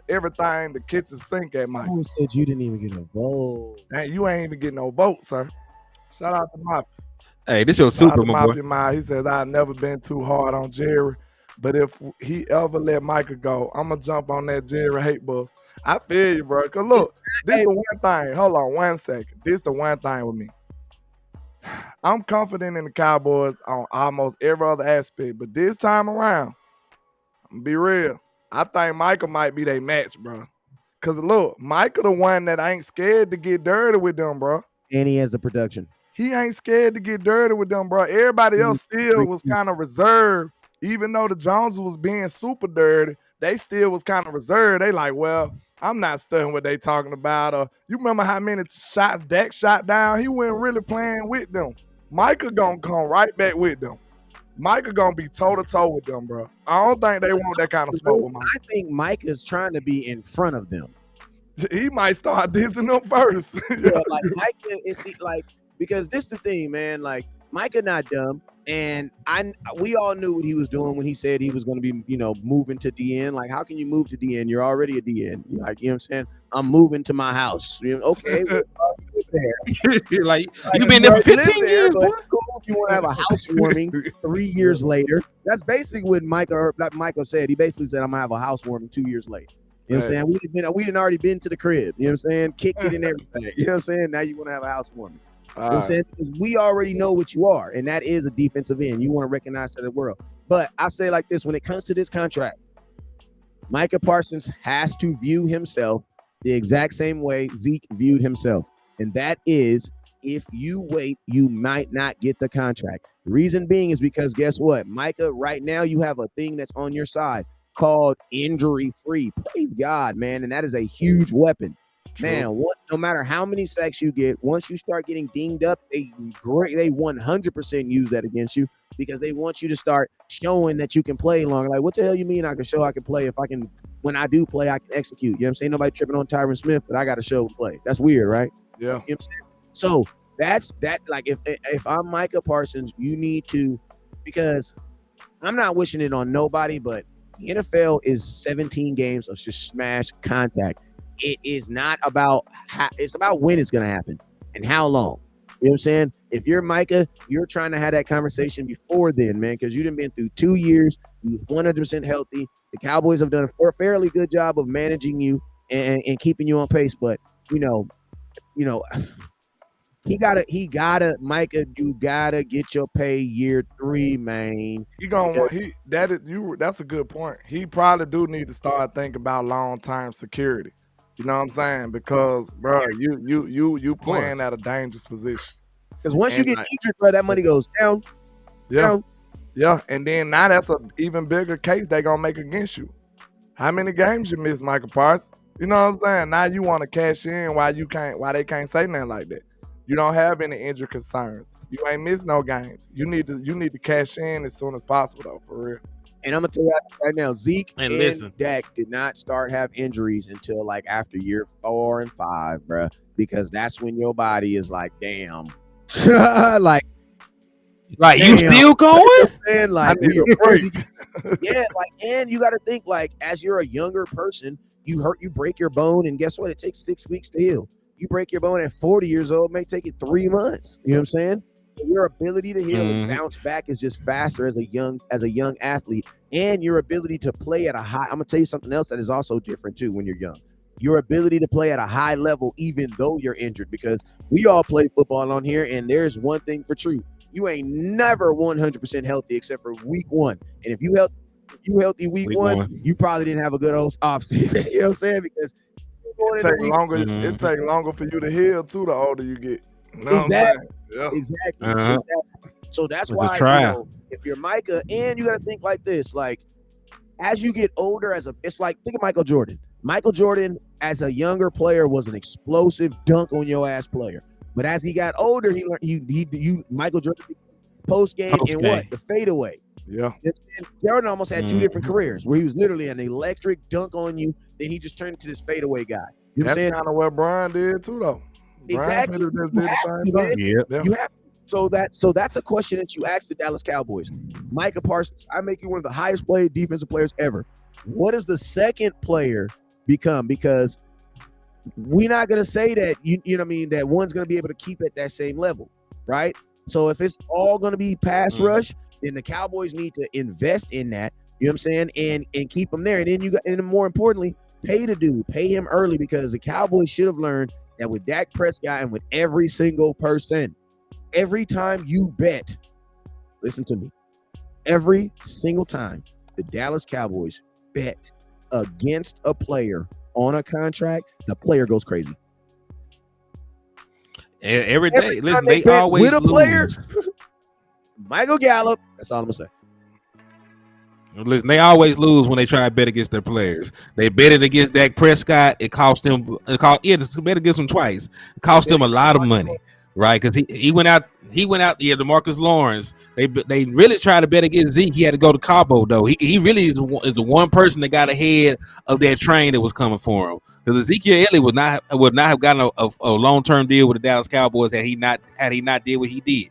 everything the kitchen sink at Mike. who said you didn't even get a vote? And you ain't even getting no vote, sir. Shout out to Mafia. Hey, this your Shout out super, to my boy. Mafia Mile. He says I've never been too hard on Jerry. But if he ever let Micah go, I'm gonna jump on that Jerry hate bus. I feel you, bro. Cause look, this the one thing. Hold on 1 second. This the one thing with me. I'm confident in the Cowboys on almost every other aspect, but this time around, I'm gonna be real. I think Micah might be their match, bro. Cause look, Micah the one that ain't scared to get dirty with them, bro. And he has the production. He ain't scared to get dirty with them, bro. Everybody else still was kind of reserved. Even though the Joneses was being super dirty, they still was kind of reserved. They like, well, I'm not studying what they talking about. You remember how many shots Dak shot down? He wasn't really playing with them. Micah gonna come right back with them. Micah gonna be toe-to-toe with them, bro. I don't think they want that kind of smoke with Micah. I think Micah's trying to be in front of them. He might start dissing them first. Yeah, like Micah is like, because this the thing, man. Like Micah not dumb, and we all knew what he was doing when he said he was going to be, moving to DN. Like, how can you move to DN? You're already a DN. Like, you know what I'm saying? I'm moving to my house. Okay, well, you live there. like you've been there for 15 years, but cool, if you want to have a housewarming 3 years later. That's basically what Micah said. He basically said, I'm gonna have a housewarming 2 years later. You know what I'm saying? We didn't already been to the crib. You know what I'm saying? Kicked it and everything. You know what I'm saying? Now you want to have a housewarming. You know what I'm saying? Because we already know what you are, and that is a defensive end. You want to recognize to the world. But I say like this, when it comes to this contract, Micah Parsons has to view himself the exact same way Zeke viewed himself. And that is, if you wait, you might not get the contract. The reason being is because guess what? Micah, right now you have a thing that's on your side called injury-free. Praise God, man. And that is a huge weapon. True. Man, no matter how many sacks you get, once you start getting dinged up, they 100% use that against you because they want you to start showing that you can play longer. Like, what the hell you mean I can show I can play if I can, when I do play, I can execute. You know what I'm saying? Nobody tripping on Tyron Smith, but I got to show play. That's weird, right? Yeah. You know what I'm saying? So that's that. Like, if I'm Micah Parsons, you need to, because I'm not wishing it on nobody, but the NFL is 17 games of just smash contact. It is not about it's about when it's going to happen and how long. You know what I'm saying? If you're Micah, you're trying to have that conversation before then, man, because you've been through 2 years. You're 100% healthy. The Cowboys have done a fairly good job of managing you and keeping you on pace. But, Micah, you gotta get your pay year 3, man. That's a good point. He probably do need to start thinking about long-term security. You know what I'm saying? Because, bro, you playing at a dangerous position. Because once you get injured, bro, that money goes down. Yeah. Yeah. And then now that's an even bigger case they gonna make against you. How many games you miss, Micah Parsons? You know what I'm saying? Now you want to cash in why they can't say nothing like that. You don't have any injury concerns. You ain't missed no games. You need to cash in as soon as possible, though, for real. And I'm gonna tell you right now, Zeke and Dak did not start have injuries until like after year 4 and 5, bro, because that's when your body is like, damn, like you still going? And like, yeah, like, and you got to think like, as you're a younger person, you break your bone, and guess what? It takes 6 weeks to heal. You break your bone at 40 years old, it may take you 3 months. You know what I'm saying? Your ability to heal and bounce back is just faster as a young athlete, and your ability to play at a high. I'm gonna tell you something else that is also different too when you're young. Your ability to play at a high level, even though you're injured, because we all play football on here, and there's one thing for true: you ain't never 100% healthy except for week 1. And if you healthy week one, you probably didn't have a good off season. You know what I'm saying? Because it take longer for you to heal too the older you get. You know exactly. Yeah. Exactly. So that's why if you're Micah, and you got to think like this, like as you get older, it's like, think of Michael Jordan. Michael Jordan, as a younger player, was an explosive dunk on your ass player. But as he got older, he learned Michael Jordan post game and what? The fadeaway. Yeah. Jordan almost had 2 different careers where he was literally an electric dunk on you, then he just turned into this fadeaway guy. You know That's kind of what Brian did too, though. Exactly. You have so that's a question that you ask the Dallas Cowboys. Micah Parsons, I make you one of the highest paid defensive players ever. What does the second player become? Because we're not gonna say that you know what I mean, that one's gonna be able to keep at that same level, right? So if it's all gonna be pass rush, then the Cowboys need to invest in that. You know what I'm saying? And keep him there. And then and more importantly, pay the dude. Pay him early, because the Cowboys should have learned that with Dak Prescott and with every single person, every time you bet, listen to me, every single time the Dallas Cowboys bet against a player on a contract, the player goes crazy. Every day. Listen, they they always with a lose. player, Michael Gallup. That's all I'm gonna say. Listen, they always lose when they try to bet against their players. They betted against Dak Prescott. It cost them. To bet against him twice. It cost them a lot of money, right? Because he went out. Yeah, DeMarcus Lawrence. They really tried to bet against Zeke. He had to go to Cabo though. He really is the one person that got ahead of that train that was coming for him. Because Ezekiel Elliott would not have gotten a long-term deal with the Dallas Cowboys had he not did what he did.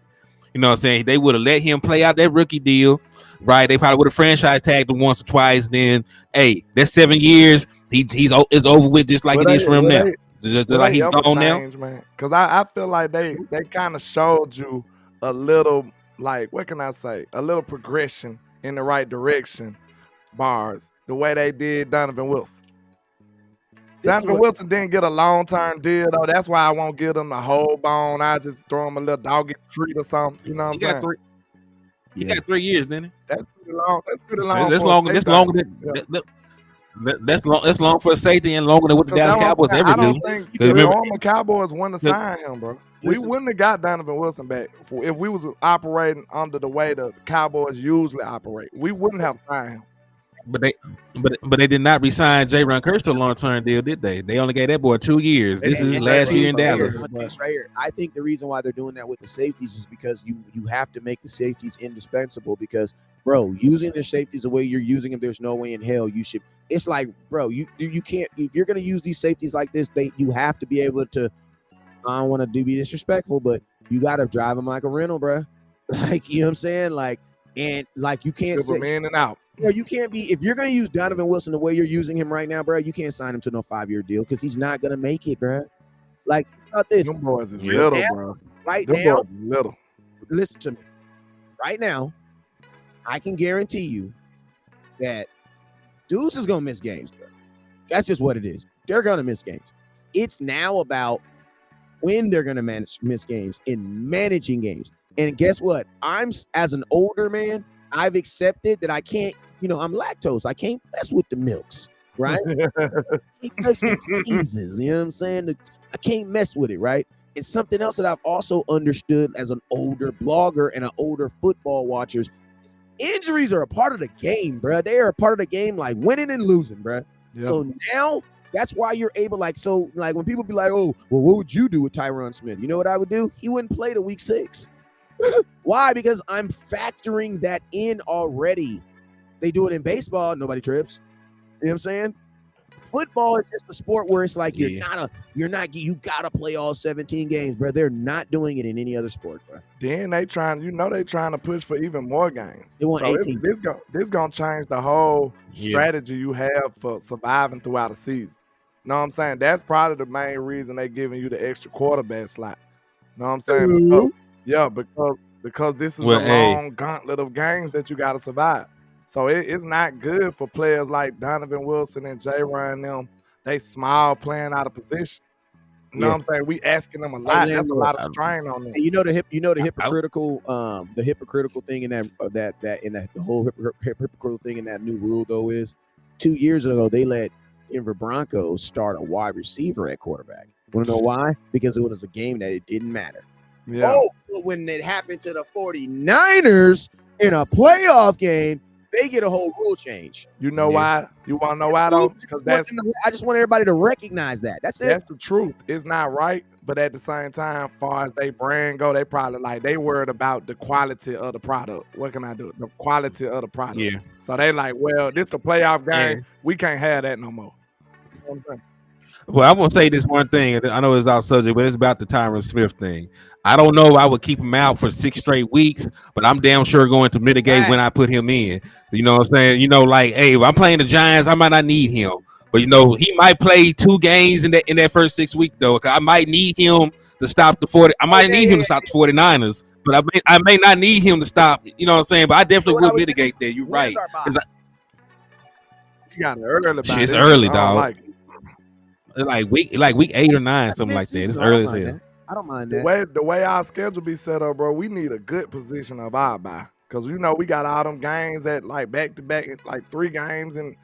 You know what I'm saying? They would have let him play out that rookie deal. Right, they probably would have franchise tagged him once or twice. Then, hey, that's 7 years. It's over with, just like it is for him now. Just like he's gone now, man. Because I feel like they kind of showed you a little, like, what can I say? A little progression in the right direction. Bars the way they did Donovan Wilson. Donovan Wilson didn't get a long-term deal though. That's why I won't give him the whole bone. I just throw him a little doggy treat or something. You know what I'm saying? He got 3 years, didn't he? That's pretty long. That's pretty long. That's long for a safety and longer than what the Dallas Cowboys ever do. I don't think the Cowboys wouldn't have signed him, bro. We wouldn't have got Donovan Wilson back if we was operating under the way the Cowboys usually operate. We wouldn't have signed him. But they did not re-sign Jaron Kearse to a long-term deal, did they? They only gave that boy 2 years. This is last year in Dallas. Right here. I think the reason why they're doing that with the safeties is because you have to make the safeties indispensable. Because, bro, using the safeties the way you're using them, there's no way in hell you should. It's like, bro, you can't. If you're gonna use these safeties like this, you have to be able to. I don't want to be disrespectful, but you got to drive them like a rental, bro. Like, you know what I'm saying? Like, and like you can't say in and out. Bro, you can't be, if you're going to use Donovan Wilson the way you're using him right now, bro, you can't sign him to no 5-year deal because he's not going to make it, bro. Like, about this. Them boys is little, bro. Right them now, boys is little. Listen to me. Right now, I can guarantee you that dudes is going to miss games, bro. That's just what it is. They're going to miss games. It's now about when they're going to miss games and managing games. And guess what? As an older man, I've accepted that I can't, I'm lactose. I can't mess with the milks, right? I can't mess with cheeses, you know what I'm saying? I can't mess with it, right? It's something else that I've also understood as an older blogger and an older football watcher. Injuries are a part of the game, bro. They are a part of the game, like winning and losing, bro. Yep. So now that's why you're able, like when people be like, oh, well, what would you do with Tyron Smith? You know what I would do? He wouldn't play to week 6. Why? Because I'm factoring that in already. They do it in baseball, nobody trips. You know what I'm saying? Football is just a sport where it's like you gotta play all 17 games, bro. They're not doing it in any other sport, bro. Then they trying to push for even more games. They want 18. This gonna change the whole strategy you have for surviving throughout a season. Know what I'm saying? That's probably the main reason they giving you the extra quarterback slot. Know what I'm saying? Mm-hmm. Because this is a long gauntlet of games that you got to survive. So it's not good for players like Donovan Wilson and J-Ron them. They small, playing out of position. You know what I'm saying? We asking them a lot. That's a lot of strain on them. And the hypocritical thing in the whole hypocritical thing in that new rule though is 2 years ago they let Denver Broncos start a wide receiver at quarterback. Want to know why? Because it was a game that it didn't matter. Yeah. Oh, but when it happened to the 49ers in a playoff game, they get a whole rule change. You know why? You want to know why though? Because I just want everybody to recognize that. That's it. That's the truth. It's not right, but at the same time, far as they brand go, they probably they worried about the quality of the product. What can I do? The quality of the product. Yeah. So they like, well, this the playoff game. We can't have that no more. You know what I'm saying? Well, I'm gonna say this one thing. I know it's out subject, but it's about the Tyron Smith thing. I don't know if I would keep him out for 6 straight weeks, but I'm damn sure going to mitigate when I put him in. You know what I'm saying? Like, hey, if I'm playing the Giants, I might not need him. But he might play 2 games in that first 6 weeks though. Cause I might need him to stop the 40. I might need him to stop the 49ers, but I may not need him to stop. You know what I'm saying? But I definitely would mitigate that. You're right. You got an early bye. Shit's this early, year. I don't dog. like it. Like week 8 or 9, That's something like that. mid-season, It's though. I don't early as mind hell. that. I don't mind The that. way our schedule be set up, bro, we need a good position of our bye. Because you know we got all them games at like back to back, like 3 games in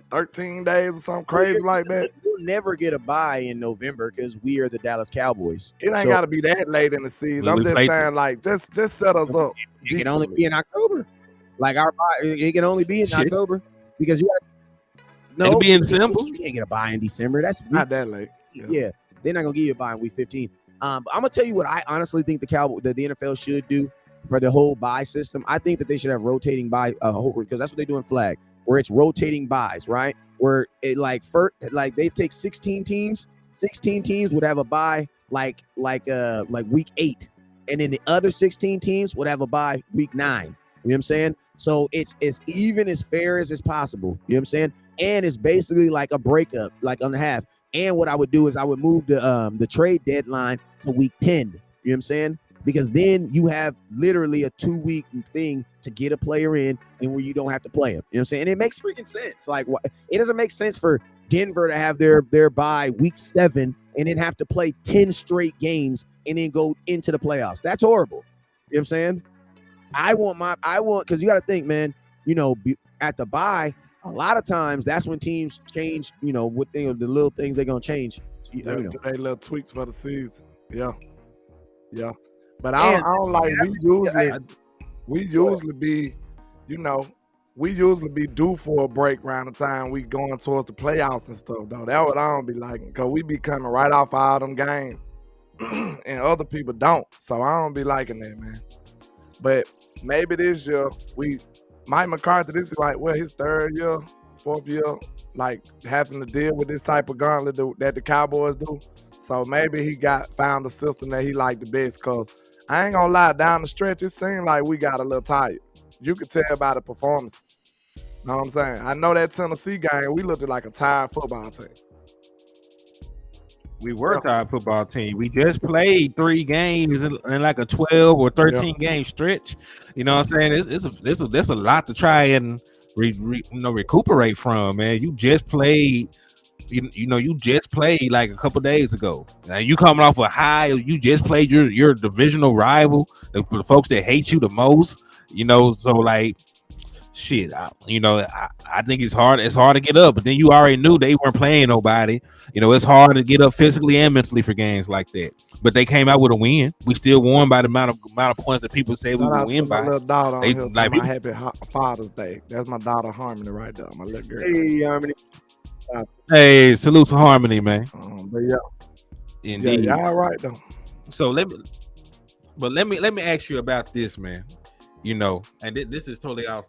13 days or something crazy like that. We'll never get a bye in November because we are the Dallas Cowboys. It ain't gotta be that late in the season. I'm We just played- saying, like, just set us up. It can only decently. be in October. Like our bye, it can only be in Shit. October because you got It'll be in December. You can't get a bye in December. That's Not that late. yeah. They're not gonna give you a bye in week 15. But I'm gonna tell you what I honestly think the NFL should do for the whole bye system. I think that they should have rotating bye because that's what they do in flag, where it's rotating buys, right? Where it like they take 16 teams. 16 teams would have a bye like week 8, and then the other 16 teams would have a bye week 9. You know what I'm saying? So it's even as fair as it's possible. You know what I'm saying? And it's basically like a breakup, like on the half. And what I would do is I would move the trade deadline to week 10. You know what I'm saying? Because then you have literally a 2-week thing to get a player in and where you don't have to play him. You know what I'm saying? And it makes freaking sense. Like, it doesn't make sense for Denver to have their bye week 7 and then have to play 10 straight games and then go into the playoffs. That's horrible. You know what I'm saying? I want because you got to think, man, at the bye, a lot of times that's when teams change, what the little things they're going to change. They little tweaks for the season. Yeah. But I don't like, we usually be due for a break around the time we going towards the playoffs and stuff, though. That's what I don't be liking, because we be coming right off all them games and other people don't. So I don't be liking that, man. But maybe this year, Mike McCarthy, this is like, his 3rd year, 4th year, like having to deal with this type of gauntlet that the Cowboys do. So maybe he found a system that he liked the best, because I ain't gonna lie, down the stretch, it seemed like we got a little tired. You could tell by the performances. Know what I'm saying? I know that Tennessee game, we looked like a tired football team. We were a tired football team. We just played 3 games in like a 12 or 13 game stretch. You know what I'm saying? There's a lot to try and recuperate from, man. You just played. You just played like a couple days ago. Now you coming off a high. You just played your divisional rival, the folks that hate you the most. So like, shit. I think it's hard. It's hard to get up. But then you already knew they weren't playing nobody. It's hard to get up physically and mentally for games like that. But they came out with a win. We still won by the amount of points that people say we would win by. My little daughter on here like my happy Father's Day. That's my daughter Harmony right there. My little girl. Hey, Harmony. Hey, salute to Harmony, man. But yeah, indeed. Yeah, all right though. So let me ask you about this, man. And this is totally out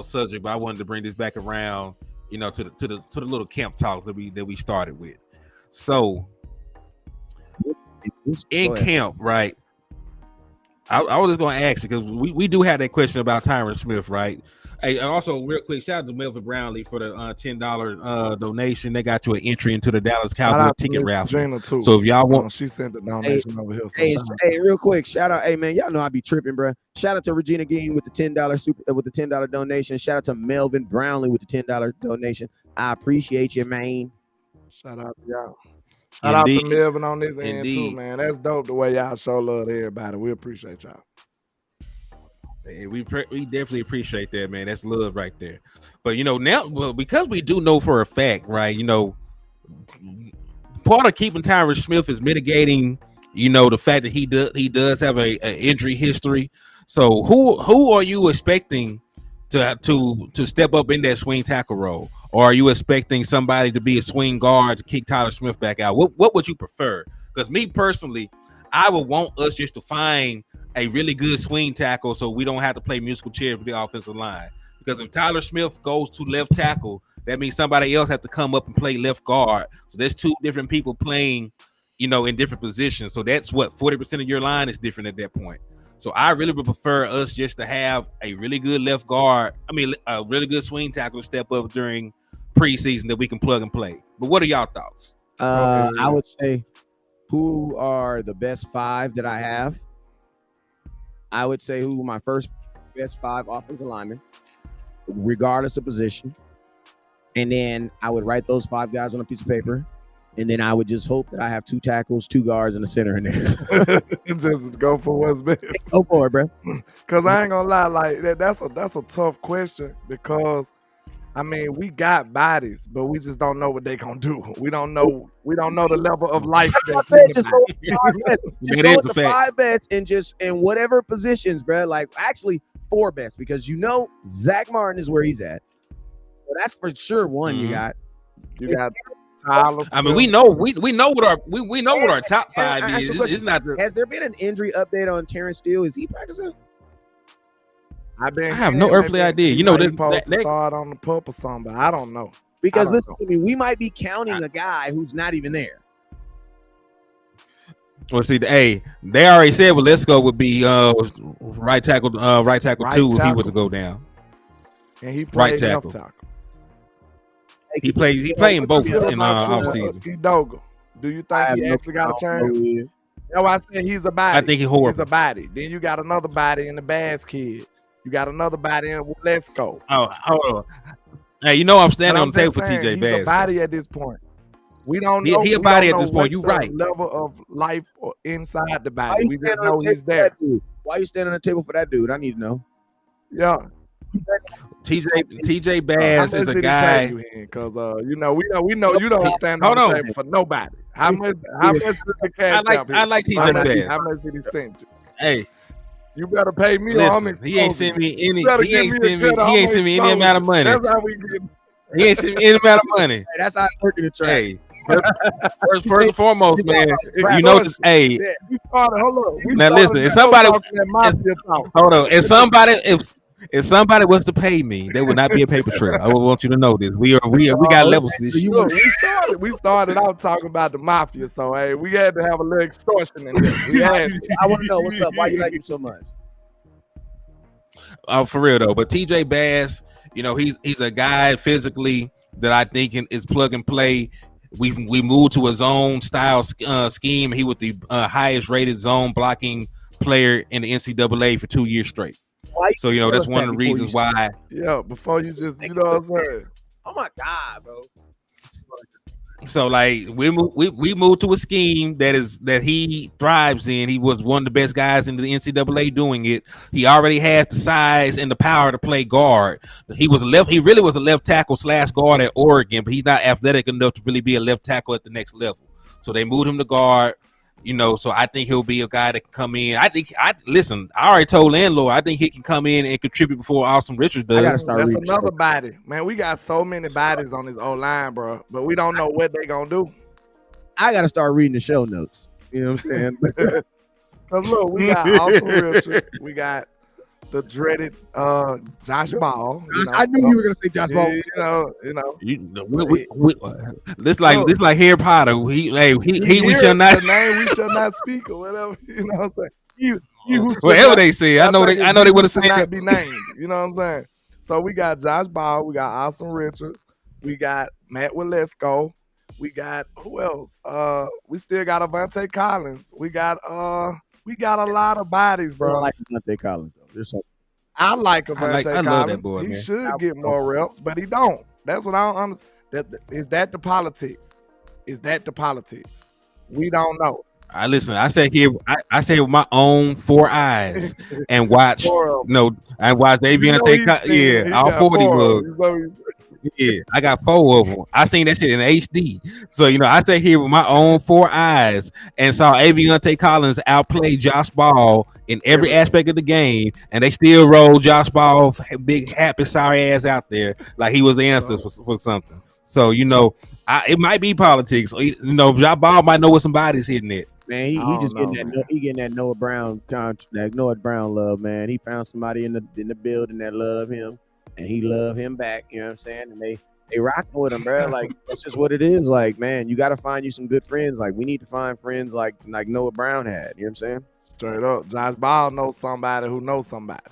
subject, but I wanted to bring this back around, to the little camp talk that we started with. So in camp, right? I was just going to ask you, because we do have that question about Tyron Smith, right? Hey, and also real quick, shout out to Melvin Brownlee for the $10 donation. They got you an entry into the Dallas Cowboys ticket raffle. So if y'all want, she sent the donation over here. Hey, real quick, shout out, hey man, y'all know I be tripping, bro. Shout out to Regina Gein with the $10 donation. Shout out to Melvin Brownlee with the $10 donation. I appreciate you, man. Shout out to y'all. Shout out to Melvin on this end too, man. That's dope the way y'all show love to everybody. We appreciate y'all. Hey, we definitely appreciate that, man. That's love right there. But now, because we do know for a fact, right? Part of keeping Tyron Smith is mitigating, the fact that he does have a injury history. So who are you expecting to step up in that swing tackle role, or are you expecting somebody to be a swing guard to kick Tyler Smith back out? What would you prefer? Because me personally, I would want us just to find a really good swing tackle so we don't have to play musical chairs with the offensive line. Because if Tyler Smith goes to left tackle, that means somebody else has to come up and play left guard. So there's 2 different people playing, in different positions. So that's what 40% of your line is different at that point. So I really would prefer us just to have a really good left guard. A really good swing tackle to step up during preseason that we can plug and play. But what are y'all thoughts? I would say, who are the best 5 that I have? I would say who my first best 5 offensive linemen, regardless of position. And then I would write those 5 guys on a piece of paper. And then I would just hope that I have 2 tackles, 2 guards, and a center in there. Just go for what's best. Go for it, bro. Cause I ain't gonna lie, like that's a tough question because I mean we got bodies, but we just don't know what they gonna do. We don't know the level of life. That's what I said, just go with the 5 best. Just It go is with a the fact. 5 best and just in whatever positions, bro. Like actually 4 best because Zach Martin is where he's at. Well, that's for sure one you Mhm. got. You got Tyler. I mean, we know what our top And 5 I ask is. you a question. It's not the. Has there been an injury update on Terrence Steele? Is he practicing? I have no earthly idea. You know, they that- supposed to that- start on the pup or something, but I don't know. Because I don't listen to me, we might be counting a guy who's not even there. Well, see, they already said Let's would be right tackle 2 if he was to go down. And he Right played tackle. left tackle. He playing both Feel in about off season. Udoka. Do you I think have he no- actually got a I don't know chance? who he is. That's why I said he's a body. I think he's He's horrible. a body. Then you got another body in the Bass kid. You got another body in Let's Go. Oh, hold on. Hey, I'm standing on the table for just saying, TJ he's Bass. a body at this point. We don't He- know. he a we body don't at know this point. what You the right. level of life or inside the Why body. you We just standing on know the he's table for there. that dude? Why you standing on the table for that dude? I need to know. Yeah. TJ How Bass much is a did he pay guy. you in? Because we know you don't stand Hold on the on. table for nobody. How much did the cash I like TJ Bass. How much did he send you? Hey, You better pay me or I'm listen, he ain't exposing sent me you. any. You better He give ain't me a sent me. cut or He ain't I'm sent me any exposing amount of you. money. That's how we get. He ain't sent me any amount of money. Hey, that's how I work in the track. Hey, first and foremost, man. Right. You know, hey, We started. Hold on. We Now started listen, if the show somebody- talking that mafia talk. hold on. If somebody was to pay me, there would not be a paper trail. I want you to know this. We got levels to this. So you shit. Look, we started out talking about the mafia, so hey, we had to have a little extortion in there. We had to. I want to know what's up. Why you like him so much? For real though, but TJ Bass, he's a guy physically that I think is plug and play. We moved to a zone style scheme. He was the highest rated zone blocking player in the NCAA for 2 years straight. Why you So tell that's us one that of the before reasons you- why. Yeah, before you just, you know what I'm saying? Oh my God, bro. So like we moved to a scheme that he thrives in. He was one of the best guys in the NCAA doing it. He already has the size and the power to play guard. He really was a left tackle / guard at Oregon, but he's not athletic enough to really be a left tackle at the next level. So they moved him to guard. So I think he'll be a guy that can come in. I already told landlord I think he can come in and contribute before Austin Richards I gotta does. start That's reading. another body. Man, we got so many bodies on this old line, bro, but we don't know what they gonna do. I gotta start reading the show notes. You know what I'm saying? Cause look, we got Austin Richards, we got the dreaded Josh Ball. I knew you were gonna say Josh Ball. This like Harry Potter. We shall not. The name we shall not speak or whatever. You know what I'm saying? You who shall Whatever not- they say, I know they would have said not that. be named. You know what I'm saying? So we got Josh Ball, we got Austin Richards, we got Matt Walesko, we got who else? We still got Avante Collins. We got a lot of bodies, I bro. don't like Devontae Collins though. There's something. I like Avante I love Collins. that boy, he man. should get more reps, but he don't. That's what I don't understand. Is that the politics? Is that the politics? We don't know. I listen. I sat here. I sat with my own 4 eyes and watched. I watched Avion take. Yeah, all 40 was. Yeah, I got 4 of them. I seen that shit in HD. So I sat here with my own 4 eyes and saw Aviante Collins outplay Josh Ball in every aspect of the game, and they still rolled Josh Ball, big happy sorry ass out there like he was the answer for something. So it might be politics. Josh Ball might know what somebody's hitting it. Man, he just getting that Noah Brown that Noah Brown love, man. He found somebody in the building that love him, and he love him back. You know what I'm saying? And they rocking with him, bro. Like that's just what it is. Like, man, you got to find you some good friends. Like we need to find friends like Noah Brown had. You know what I'm saying? Straight up, Josh Ball knows somebody who knows somebody.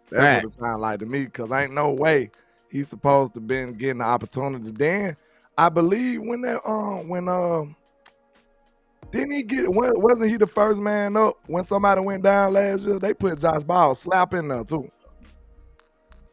That's what it sounds like to me. Cause ain't no way he's supposed to been getting the opportunity. Then I believe didn't he get? Wasn't he the first man up when somebody went down last year? They put Josh Ball slap in there too.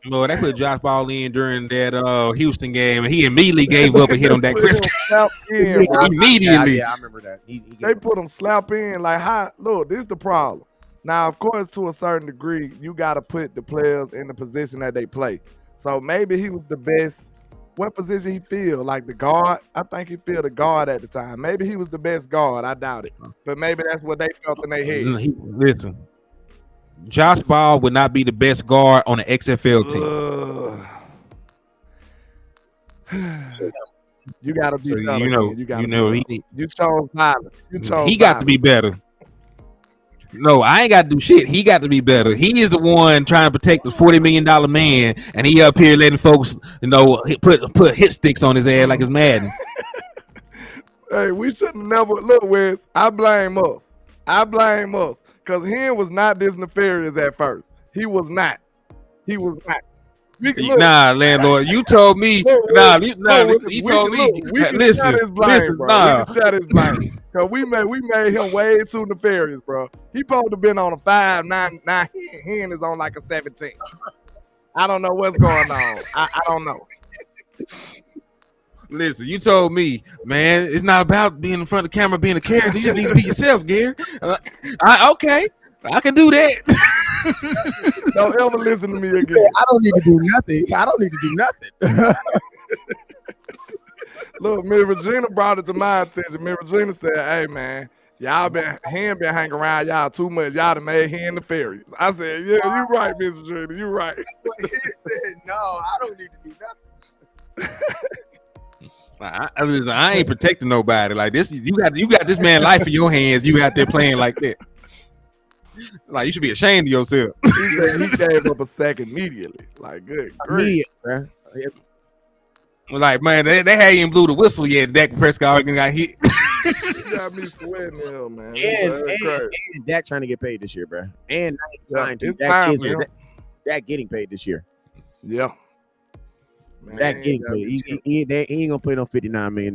No, they put Josh Ball in during that Houston game, and he immediately gave up and hit on Dak Put him Prescott slap in, bro. immediately. Yeah, I remember that. He They put him slap in. Like, how? Look, this is the problem. Now, of course, to a certain degree, you got to put the players in the position that they play. So maybe he was the best. What position he feel? Like the guard? I think he feel the guard at the time. Maybe he was the best guard. I doubt it. But maybe that's what they felt in their head. Listen, Josh Ball would not be the best guard on the XFL team. You gotta be better. You chose violence. He got to be better. No, I ain't got to do shit. He got to be better. He is the one trying to protect the $40 million man, and he up here letting folks, put hit sticks on his ass like it's Madden. Hey, we should never look, Wes. I blame us. Because Hen was not this nefarious at first. He was not. Nah, landlord, you told me. You told me. We can shut his blame, bro. We can shut his blame. Because we made him way too nefarious, bro. He supposed to have been on a 5, 9. Hen is on like a 17. I don't know what's going on. I don't know. Listen, you told me, man, it's not about being in front of the camera, being a character. You just need to be yourself, Gary. Okay, I can do that. Don't ever listen to me again. I don't need to do nothing. Look, Miss Regina brought it to my attention. Miss Regina said, "Hey, man, Hen been hanging around y'all too much. Y'all done made Hen nefarious." I said, "Yeah, you right, Miss Regina. You right." He said, "No, I don't need to do nothing." I ain't protecting nobody like this. You got this man life in your hands. You out there playing like that. Like, you should be ashamed of yourself. He said he gave up a sack immediately. Like, good grief. Like, man, they hadn't even blew the whistle yet. Dak Prescott got hit. He got me sweating him, man. And Dak trying to get paid this year, bro. And Dak getting paid this year. Yeah. Man, Dak getting paid. He ain't gonna pay no $59 million.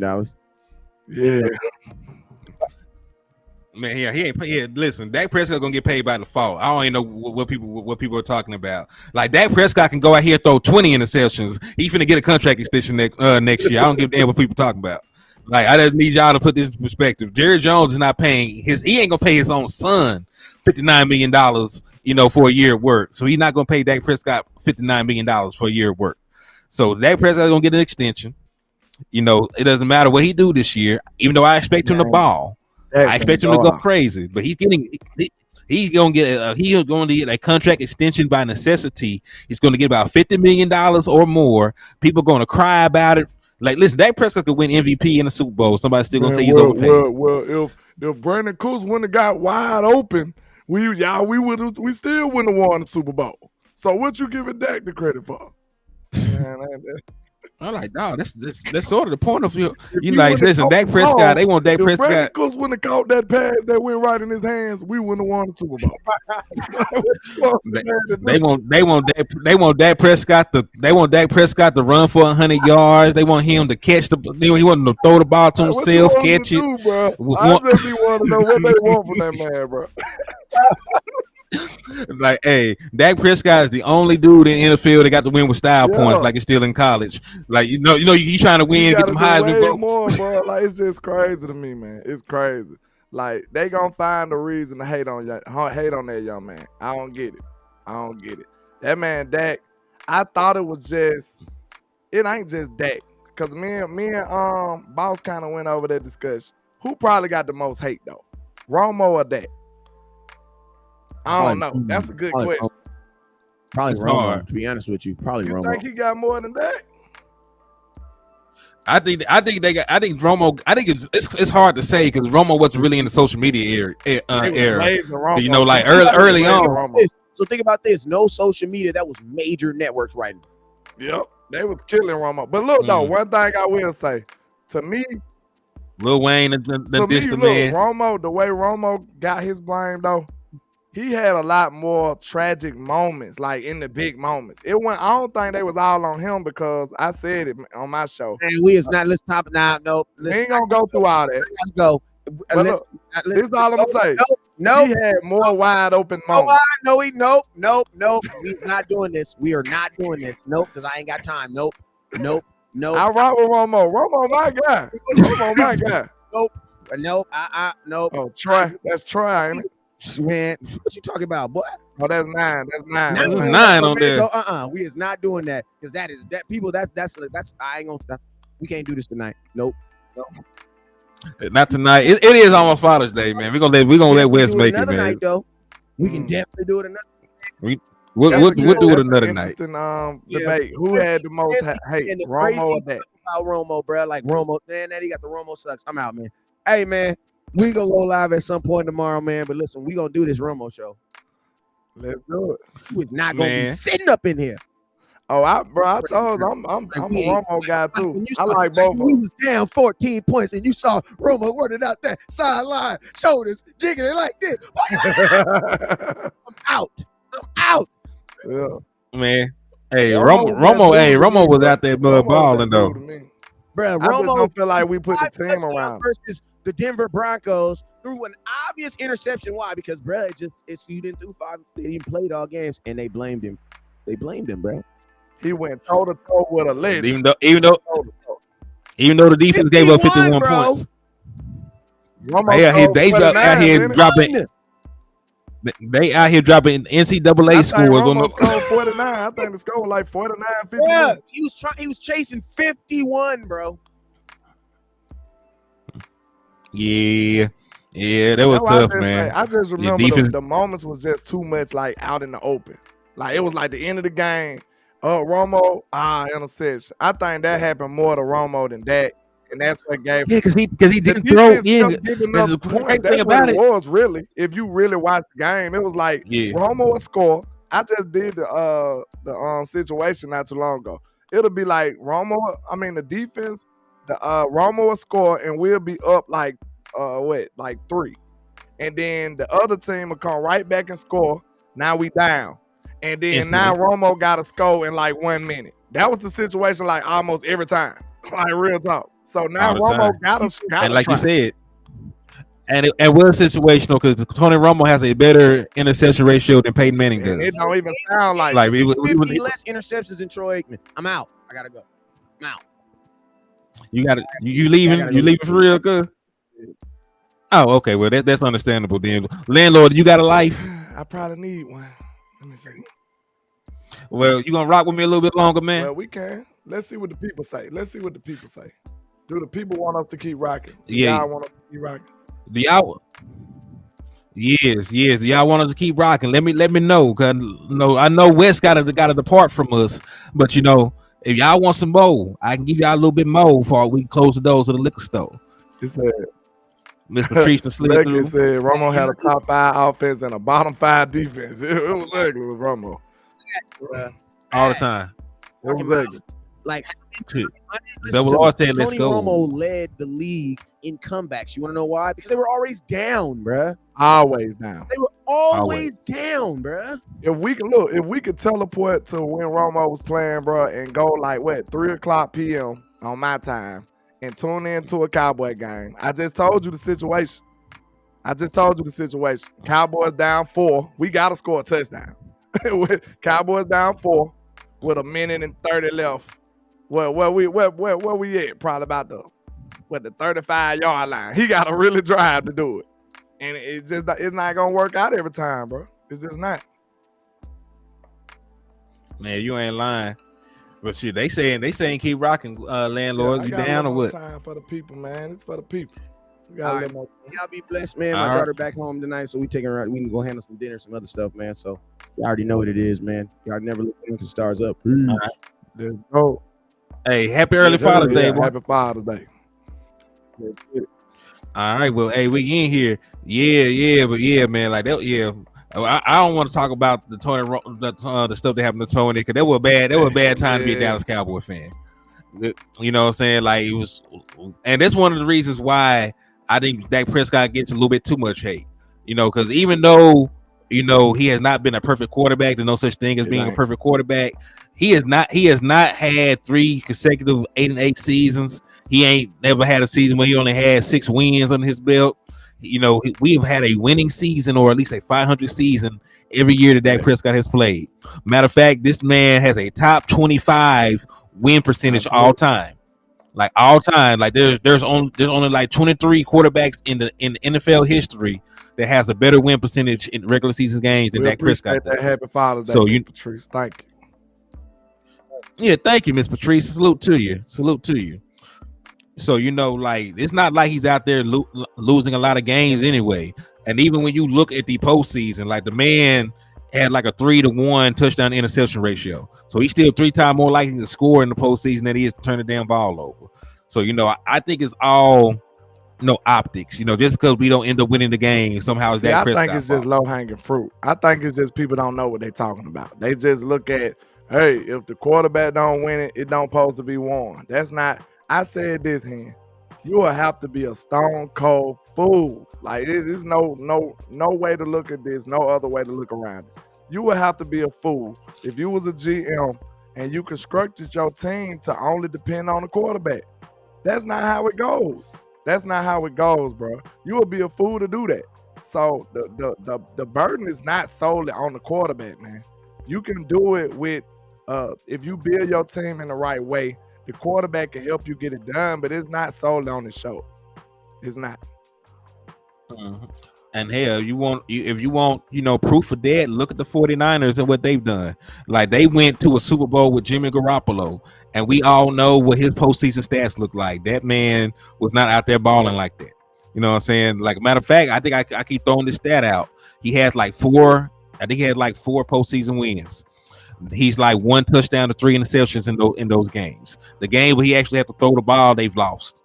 Yeah. Man, he ain't pay. Yeah, listen, Dak Prescott gonna get paid by default. I don't even know what people are talking about. Like, Dak Prescott can go out here and throw 20 interceptions. He finna get a contract extension next year. I don't give a damn what people talking about. Like, I just need y'all to put this in perspective. Jerry Jones is not paying he ain't gonna pay his own son $59 million, for a year of work. So he's not gonna pay Dak Prescott $59 million for a year of work. So Dak Prescott gonna get an extension. It doesn't matter what he do this year, even though I expect him to ball. I expect him to go crazy, but he's gonna get a contract extension by necessity. He's gonna get about $50 million or more. People are gonna cry about it. Like, listen, Dak Prescott could win MVP in the Super Bowl. Somebody's still gonna say he's overpaid. Well, if Brandon Cooks wouldn't have got wide open, we still wouldn't have won the Super Bowl. So what you giving Dak the credit for? Man, I'm like, no, that's sort of the point of you. Listen, Dak Prescott, they want Dak Prescott. If Brandon Cooks wouldn't have caught that pass that went right in his hands, we wouldn't have won the Super Bowl. they want Dak Prescott to run for 100 yards. They want him to catch he want to throw the ball to himself, catch it. I just want to know what they want from that man, bro. Like, hey, Dak Prescott is the only dude in the NFL that got to win with style points, like it's still in college. Like, you trying to win, get them Heisman votes. More, bro. Like, it's just crazy to me, man. It's crazy. Like, they gonna find a reason to hate on that young man. I don't get it. That man Dak, I thought it was just, it ain't just Dak. Cause me and Boss kind of went over that discussion. Who probably got the most hate though? Romo or Dak? I don't know. That's a good question. Probably Romo, to be honest with you. Probably Romo. You think he got more than that? I think Romo. I think it's hard to say because Romo wasn't really in the social media era. Like early on. So think about this: no social media. That was major networks right now. Yep, they was killing Romo. But look, though, one thing I will say, to me, Lil Wayne and the man. Romo, the way Romo got his blame though. He had a lot more tragic moments, like in the big moments. I don't think they was all on him because I said it on my show. And we is not. Let's top it now. No, we ain't gonna go through all that. Let's go. This is all I'm gonna say. Nope. He had more wide open moments. Nope. We're not doing this. We are not doing this. Nope, because I ain't got time. Nope. I rock with Romo. Romo, my guy. Romo, my guy. Nope. Nope. Oh, Troy. That's Troy, ain't it? Man, what you talking about, boy? Oh, that's 9. That's 9. That's 9 on there. We is not doing that because that people. That's I ain't gonna. We can't do this tonight. Nope. Not tonight. It is almost Father's Day, man. We're gonna let Wes make it, man. Night, though. We can definitely do it another. We'll do it another night. Debate. Who had the most hate, Romo or that? About Romo, bro. Like Romo, man. That he got the Romo sucks. I'm out, man. Hey, man. We gonna go live at some point tomorrow, man. But listen, we gonna do this Romo show. Let's do it. You is not gonna be sitting up in here. Oh, I told you, I'm a Romo guy too. I like both. We was down 14 points, and you saw Romo running out that sideline, shoulders jigging it like this. I'm out. Yeah, man. Hey, Romo was out there balling though. Bro, Romo, I just don't feel like we put the team around versus the Denver Broncos threw an obvious interception. Why? Because bro, you didn't threw 5. They didn't played all games, and they blamed him. Bro. He went toe to toe with a legend. Even though the defense gave up 51 points. They out here dropping NCAA scores on the score 49. I think the score was like 49, 51. Yeah, he was chasing 51, bro. Yeah, that was tough, man. I just remember the moments was just too much like out in the open. Like it was like the end of the game. Romo, interception. I think that happened more to Romo than that, and that's what gave. Yeah, because he didn't throw in. The points. That's what it was really. If you really watched the game, it was like Romo would score. I just did the situation not too long ago. It'll be like the defense, Romo will score, and we'll be up like 3, and then the other team will come right back and score. Now we down. And then now Romo got a score in like 1 minute. That was the situation like almost every time. Like real talk. So now Romo got and like you said, and we're situational because Tony Romo has a better interception ratio than Peyton Manning does. It don't even sound like we less interceptions than Troy Aikman. I'm out. I gotta go. I'm out. You leaving for real, good? Oh, okay. Well, that's understandable then. Landlord, you got a life? I probably need one. Let me see. Well, you gonna rock with me a little bit longer, man? Well, we can. Let's see what the people say. Do the people want us to keep rocking? Y'all want us to keep rocking? Yes. Y'all want us to keep rocking? Let me know, cause I know Wes got to depart from us, but if y'all want some more, I can give y'all a little bit more before we can close the doors of the liquor store. It said Miss Patricia slid through. Said Romo had a top 5 offense and a bottom 5 defense. It was ugly with Romo. All the time. It was ugly. Like Double R said, "Let's go." Romo led the league in comebacks. You want to know why? Because they were always down, bruh. Always down. They were always down, bruh. If we could teleport to when Romo was playing, bro, and go like 3:00 p.m. on my time and tune into a Cowboy game. I just told you the situation. Cowboys down 4. We gotta score a touchdown. Cowboys down 4 with 1:30 left. Where we at? Probably about the 35-yard line. He got to really drive to do it, and it's not gonna work out every time, bro. It's just not. Man, you ain't lying. But shit, they saying keep rocking, landlord. You down or what? Time for the people, man. It's for the people. Y'all be blessed, man. My daughter back home tonight, so we taking her out. We can go handle some dinner, some other stuff, man. So you already know what it is, man. Y'all never look at the stars up. All right. Let's go. Hey, happy early Father's Day, boy. Happy Father's Day. All right, well, hey, we in here. Yeah, man, like that, yeah. I don't want to talk about the stuff that happened to Tony because that was a bad time to be a Dallas Cowboy fan. You know what I'm saying? Like it was, and that's one of the reasons why I think Dak Prescott gets a little bit too much hate. Because even though You know, he has not been a perfect quarterback. There's no such thing as being a perfect quarterback. He has not had 3 consecutive 8-8 seasons. He ain't never had a season where he only had 6 wins under his belt. You know, we've had a winning season, or at least a 500 season, every year that Dak Prescott has played. Matter of fact, this man has a top 25 win percentage all time. Like all time, like there's only like 23 quarterbacks in the NFL history that has a better win percentage in regular season games than Dak Prescott does. Happy Father's Day, so you, Patrice, thank you. Yeah, thank you, Miss Patrice. Salute to you. So you know, like it's not like he's out there losing a lot of games anyway. And even when you look at the postseason, like the man had like a 3-to-1 touchdown interception ratio. So he's still 3 times more likely to score in the postseason than he is to turn the damn ball over. So, you know, I think it's all optics. You know, just because we don't end up winning the game, somehow I think it's just low-hanging fruit. I think it's just people don't know what they're talking about. They just look at, hey, if the quarterback don't win it, it don't supposed to be won. That's not, I said this, Hen. You will have to be a stone cold fool. Like there's no way to look at this, no other way to look around it. You would have to be a fool if you was a GM and you constructed your team to only depend on the quarterback. That's not how it goes. That's not how it goes, bro. You would be a fool to do that. So the burden is not solely on the quarterback, man. You can do it with if you build your team in the right way. The quarterback can help you get it done, but it's not solely on his shoulders. It's not. Mm-hmm. And hell, if you want, you know, proof of that, look at the 49ers and what they've done. Like they went to a Super Bowl with Jimmy Garoppolo, and we all know what his postseason stats look like. That man was not out there balling like that. You know what I'm saying? Like, matter of fact, I think I keep throwing this stat out. He has like 4 postseason wins. He's like 1 touchdown to 3 interceptions in those games. The game where he actually had to throw the ball, they've lost,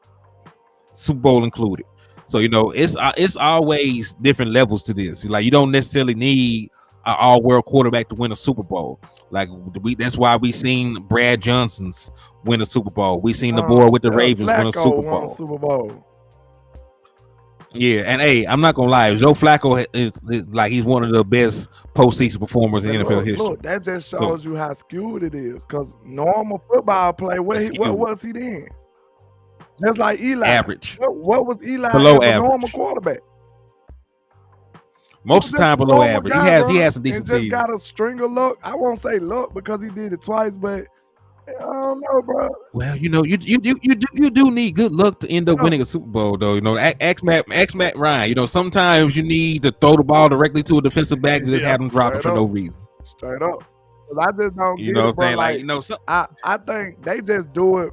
Super Bowl included. So, you know, it's always different levels to this. Like, you don't necessarily need an all-world quarterback to win a Super Bowl. Like, that's why we seen Brad Johnson's win a Super Bowl. We seen the boy with the Ravens win a Super Bowl. Yeah, and hey, I'm not gonna lie, Joe Flacco is like he's one of the best postseason performers in NFL history. Look, that just shows you how skewed it is. Because normal football play, what was he then? Just like Eli. Average. What was Eli below as a average. normal quarterback? Most of the time below average. Guy, he has some decent just seasons. Got a string of luck. I won't say luck because he did it twice, but I don't know, bro. Well, you know, you do need good luck to end up winning a Super Bowl, though. You know, Matt Ryan. You know, sometimes you need to throw the ball directly to a defensive back and just have them drop it for no reason. Straight up. I just don't get you know it, what I'm saying? bro. Like, you know, I think they just do it.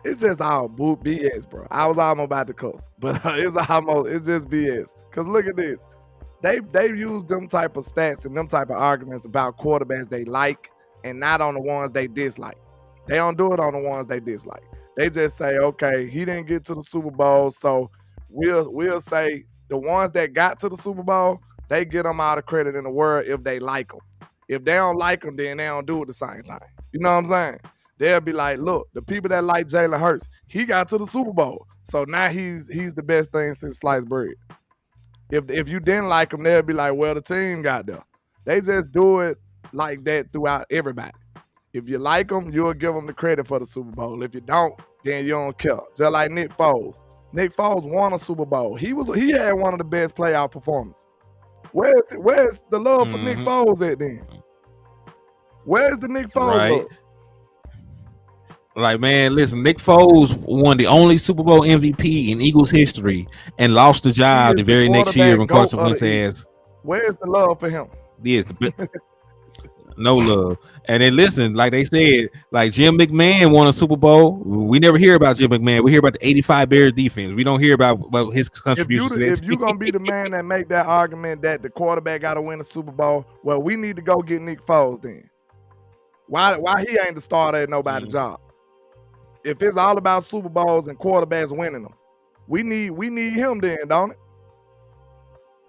It's just all BS, bro. I was almost about to cuss, but it's just BS. Cause look at this. They use them type of stats and them type of arguments about quarterbacks they like and not on the ones they dislike. They don't do it on the ones they dislike. They just say, okay, he didn't get to the Super Bowl, so we'll say the ones that got to the Super Bowl, they get them all the credit in the world if they like them. If they don't like them, then they don't do it the same thing. You know what I'm saying? They'll be like, look, the people that like Jalen Hurts, he got to the Super Bowl, so now he's the best thing since sliced bread. If you didn't like him, they'll be like, well, the team got there. They just do it like that throughout everybody. If you like them, you'll give them the credit for the Super Bowl. If you don't, then you don't care. Just like Nick Foles. Nick Foles won a Super Bowl. He had one of the best playoff performances. Where's the love for Nick Foles at then? Where's the Nick Foles love? Like, man, listen, Nick Foles won the only Super Bowl MVP in Eagles history and lost the job the very next year when Carson Wentz has. Where's the love for him? Yes, no love. And then listen, like they said, like Jim McMahon won a Super Bowl. We never hear about Jim McMahon. We hear about the 85 Bears defense. We don't hear about his contributions. If you're going to be the man that make that argument that the quarterback got to win a Super Bowl, well, we need to go get Nick Foles then. Why he ain't the starter at nobody's job? If it's all about Super Bowls and quarterbacks winning them, we need him then, don't it?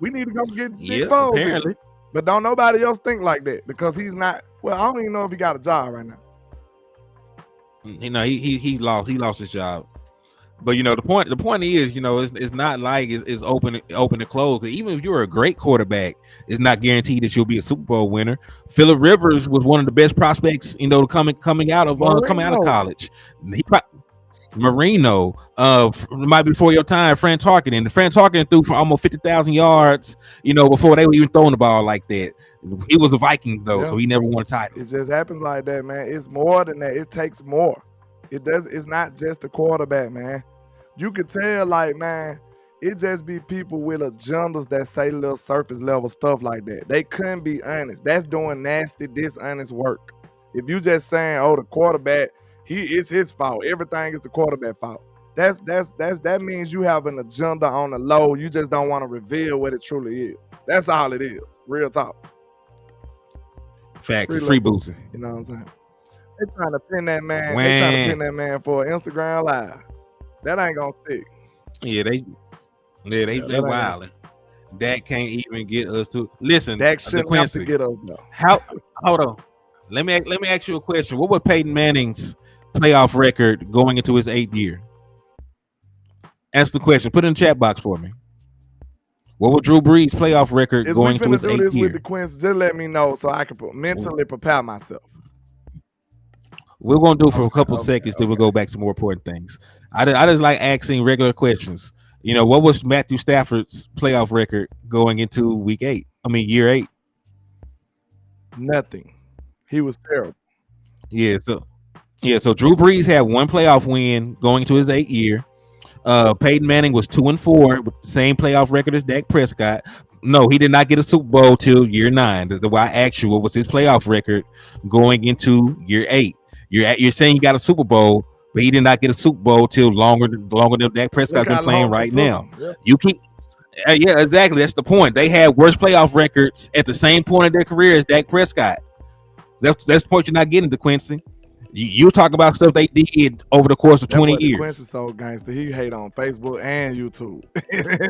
We need to go get Nick Foles. Apparently. But don't nobody else think like that because he's not. Well, I don't even know if he got a job right now. You know, he lost his job. But the point is, it's not like it's open to close. Even if you're a great quarterback, it's not guaranteed that you'll be a Super Bowl winner. Phillip Rivers was one of the best prospects, coming out of college. He Marino, might be before your time. Fran Tarkenton threw for almost 50,000 yards, before they were even throwing the ball like that. He was a Viking though, so he never won a title. It just happens like that, man. It's more than that. It takes more. It's not just the quarterback, man. You could tell, like, man, it just be people with agendas that say little surface level stuff like that. They couldn't be honest. That's doing nasty, dishonest work. If you just saying, oh, the quarterback, it's his fault. Everything is the quarterback fault. That means you have an agenda on the low. You just don't want to reveal what it truly is. That's all it is. Real talk. Facts. Free boosting. You know what I'm saying? They trying to pin that man. They trying to pin that man for Instagram Live. That ain't gonna stick. Yeah, they wilding. Dak can't even get us to listen. Dak shouldn't have to get us though. Hold on. Let me ask you a question. What was Peyton Manning's playoff record going into his 8th year? Ask the question. Put it in the chat box for me. What was Drew Brees' playoff record going into his 8th year? If we finna do this with the Quincy, just let me know so I can mentally prepare myself. We're going to do it for a couple seconds till we go back to more important things. I just like asking regular questions. What was Matthew Stafford's playoff record going into year 8? Nothing. He was terrible. Yeah, so Drew Brees had one playoff win going into his 8th year. Peyton Manning was 2-4 with the same playoff record as Dak Prescott. No, he did not get a Super Bowl till year 9. The why I asked you what was his playoff record going into year 8. You're saying he got a Super Bowl, but he did not get a Super Bowl till longer than Dak Prescott's been playing right now. Yeah. You can, yeah, exactly. That's the point. They had worse playoff records at the same point in their career as Dak Prescott. That's the point you're not getting to, Quincy. You talk about stuff they did over the course of 20 years. Quincy so gangster. He hate on Facebook and YouTube. They're on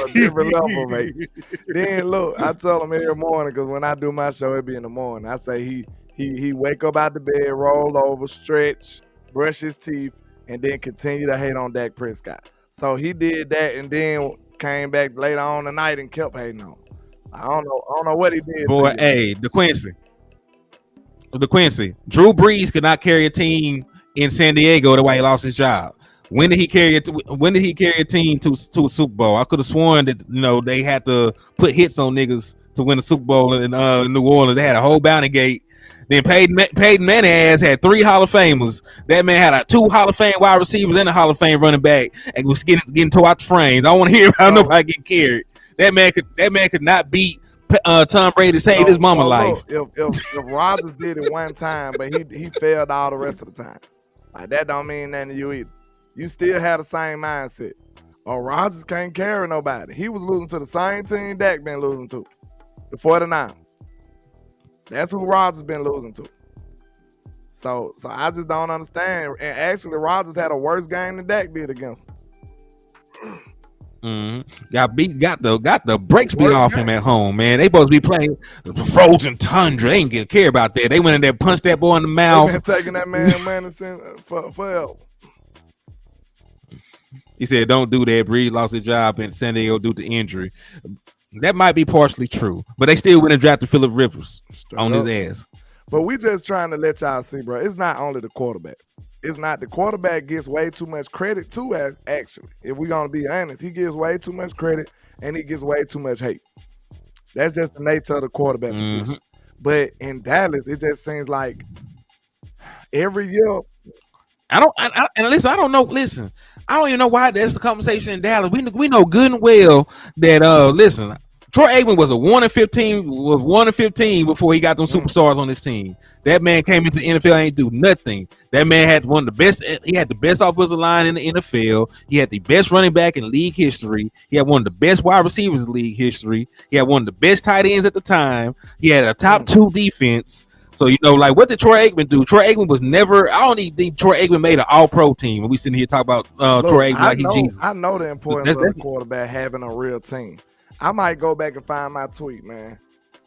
a different level, mate. Then look, I tell him every morning because when I do my show, it be in the morning. I say he wake up out the bed, roll over, stretch, brush his teeth, and then continue to hate on Dak Prescott. So he did that and then came back later on the night and kept hating on. I don't know what he did. Boy, hey, the Quincy. Drew Brees could not carry a team in San Diego the way he lost his job. When did he carry a team to a Super Bowl? I could have sworn that they had to put hits on niggas to win a Super Bowl in New Orleans. They had a whole bounty gate. Then Peyton Manning had 3 Hall of Famers. That man had 2 Hall of Fame wide receivers and a Hall of Fame running back, and was getting tore out the frames. I don't want to hear about nobody getting carried. That man could not beat Tom Brady to save his mama life. If Rodgers did it one time, but he failed all the rest of the time, like that don't mean nothing to you either. You still have the same mindset. Rodgers can't carry nobody. He was losing to the same team Dak been losing to, the 49ers. That's who Rodgers been losing to. So I just don't understand. And actually, Rodgers had a worse game than Dak did against him. Mm-hmm. Got the brakes beat off him at home, man. They supposed to be playing the frozen tundra. They didn't care about that. They went in there, punched that boy in the mouth. They've been taking that man money since forever. He said, "Don't do that." Brees lost his job in San Diego due to injury. That might be partially true, but they still went and drafted Phillip Rivers on his ass. But we just trying to let y'all see, bro. It's not only the quarterback. It's not. The quarterback gets way too much credit too, actually. If we're going to be honest, he gets way too much credit and he gets way too much hate. That's just the nature of the quarterback position. But in Dallas, it just seems like every year. I don't even know why that's the conversation in Dallas. We know good and well that Troy Aikman was 1-15 before he got them superstars on his team. That man came into the NFL and ain't do nothing. That man had one of the best. He had the best offensive line in the NFL. He had the best running back in league history. He had one of the best wide receivers in league history. He had one of the best tight ends at the time. He had a top 2 defense. So, like, what did Troy Aikman do? Troy Aikman was never. I don't even think Troy Aikman made an All-Pro team. When we sitting here talking about Troy Aikman like he's Jesus. I know the importance of the quarterback having a real team. I might go back and find my tweet, man.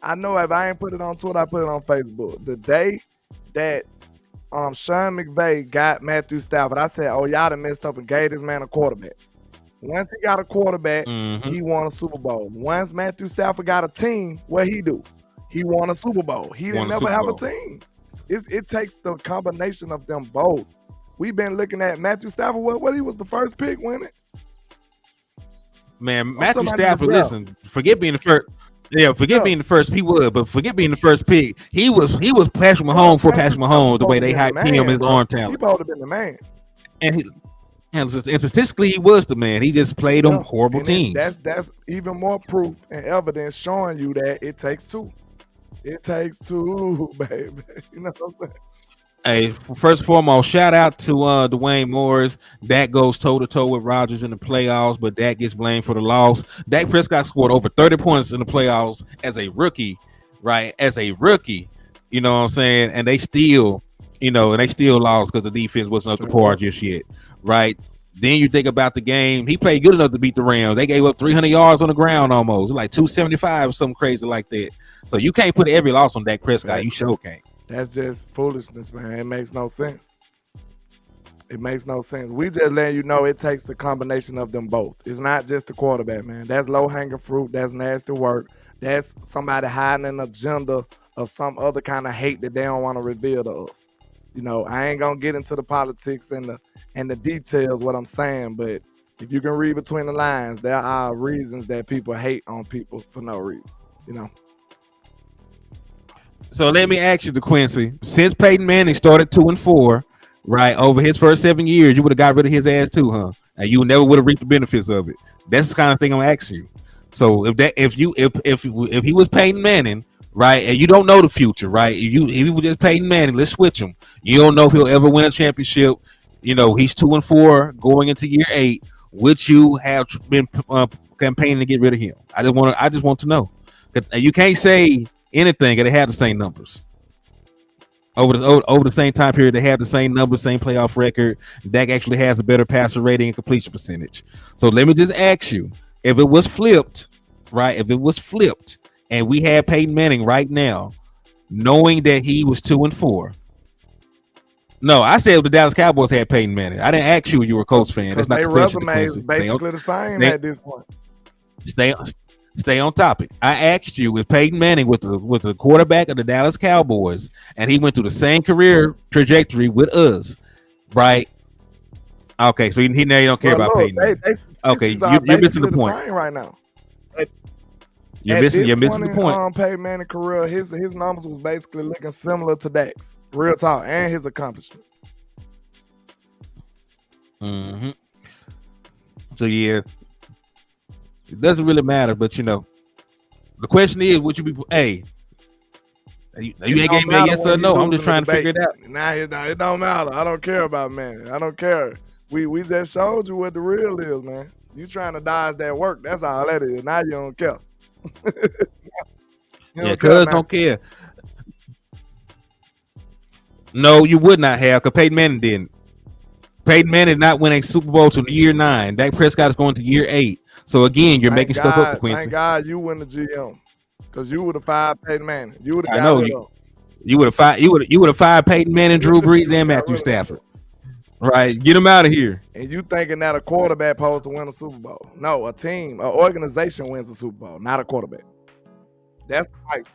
I know if I ain't put it on Twitter, I put it on Facebook. The day that Sean McVay got Matthew Stafford, I said, oh, y'all done messed up and gave this man a quarterback. Once he got a quarterback, he won a Super Bowl. Once Matthew Stafford got a team, what he do? He won a Super Bowl. He didn't never have a team. It takes the combination of them both. We've been looking at Matthew Stafford. What he was the first pick, wasn't it? Man, Matthew Stafford, listen, forget being the first. Yeah, being the first. He would, but forget being the first pick. He was Patrick Mahomes for Patrick Mahomes. The way they hyped him, his arm talent. He supposed to have been the man. And statistically, he was the man. He just played on horrible teams. That's even more proof and evidence showing you that it takes two. It takes two, baby. You know what I'm saying? Hey, first and foremost, shout out to Dwayne Morris. Dak goes toe-to-toe with Rodgers in the playoffs, but Dak gets blamed for the loss. Dak Prescott scored over 30 points in the playoffs as a rookie, right? As a rookie, you know what I'm saying? And they still lost because the defense wasn't up to par just yet, right? Then you think about the game. He played good enough to beat the Rams. They gave up 300 yards on the ground almost, like 275 or something crazy like that. So you can't put every loss on Dak Prescott. You sure can't. That's just foolishness, man. It makes no sense. It makes no sense. We just letting you know it takes the combination of them both. It's not just the quarterback, man. That's low-hanging fruit. That's nasty work. That's somebody hiding an agenda of some other kind of hate that they don't want to reveal to us. You know, I ain't gonna get into the politics and the details, what I'm saying, but if you can read between the lines, there are reasons that people hate on people for no reason, you know. So let me ask you, DeQuincy, since Peyton Manning started 2-4, right, over his first 7 years, you would have got rid of his ass too, huh? And you never would have reaped the benefits of it. That's the kind of thing I'm asking you. So if he was Peyton Manning, right, and you don't know the future, right? If he was just Peyton Manning, let's switch him. You don't know if he'll ever win a championship. You know, he's 2-4 going into year 8. Would you have been campaigning to get rid of him? I just want to know. You can't say anything, and they have the same numbers over the same time period. They have the same numbers, same playoff record. Dak actually has a better passer rating and completion percentage. So let me just ask you, if it was flipped, right? If it was flipped, and we had Peyton Manning right now, knowing that he was 2-4. No, I said the Dallas Cowboys had Peyton Manning. I didn't ask you if you were a Colts fan. That's not the question. Their resume is basically the same at this point. Stay on topic. I asked you if Peyton Manning with the quarterback of the Dallas Cowboys, and he went through the same career trajectory with us, right? Okay, so he now you don't care about Peyton Manning. Okay, you're missing the point right now. You're missing the point. Peyton Manning career, his numbers was basically looking similar to Dak's, real talk, and his accomplishments. Mm-hmm. So yeah. It doesn't really matter, but you know, the question is, would you be? Hey, you ain't gave me a yes or no. I'm just trying to figure it out. Nah, it don't matter. I don't care about man. I don't care. We just showed you what the real is, man. You trying to dodge that work? That's all that is. Now you don't care. Cuz don't care. No, you would not have, because Peyton Manning didn't. Peyton Manning did not win a Super Bowl to year 9. Dak Prescott is going to year 8. So again, you're making stuff up, Quincy. Thank God you win the GM, because you would have fired Peyton Manning. You would have. I know you would have fired. You would have fired Peyton Manning, Drew Brees, and Matthew Stafford. Right, get him out of here. And you thinking that a quarterback supposed to win a Super Bowl? No, a team, an organization wins a Super Bowl, not a quarterback. That's right.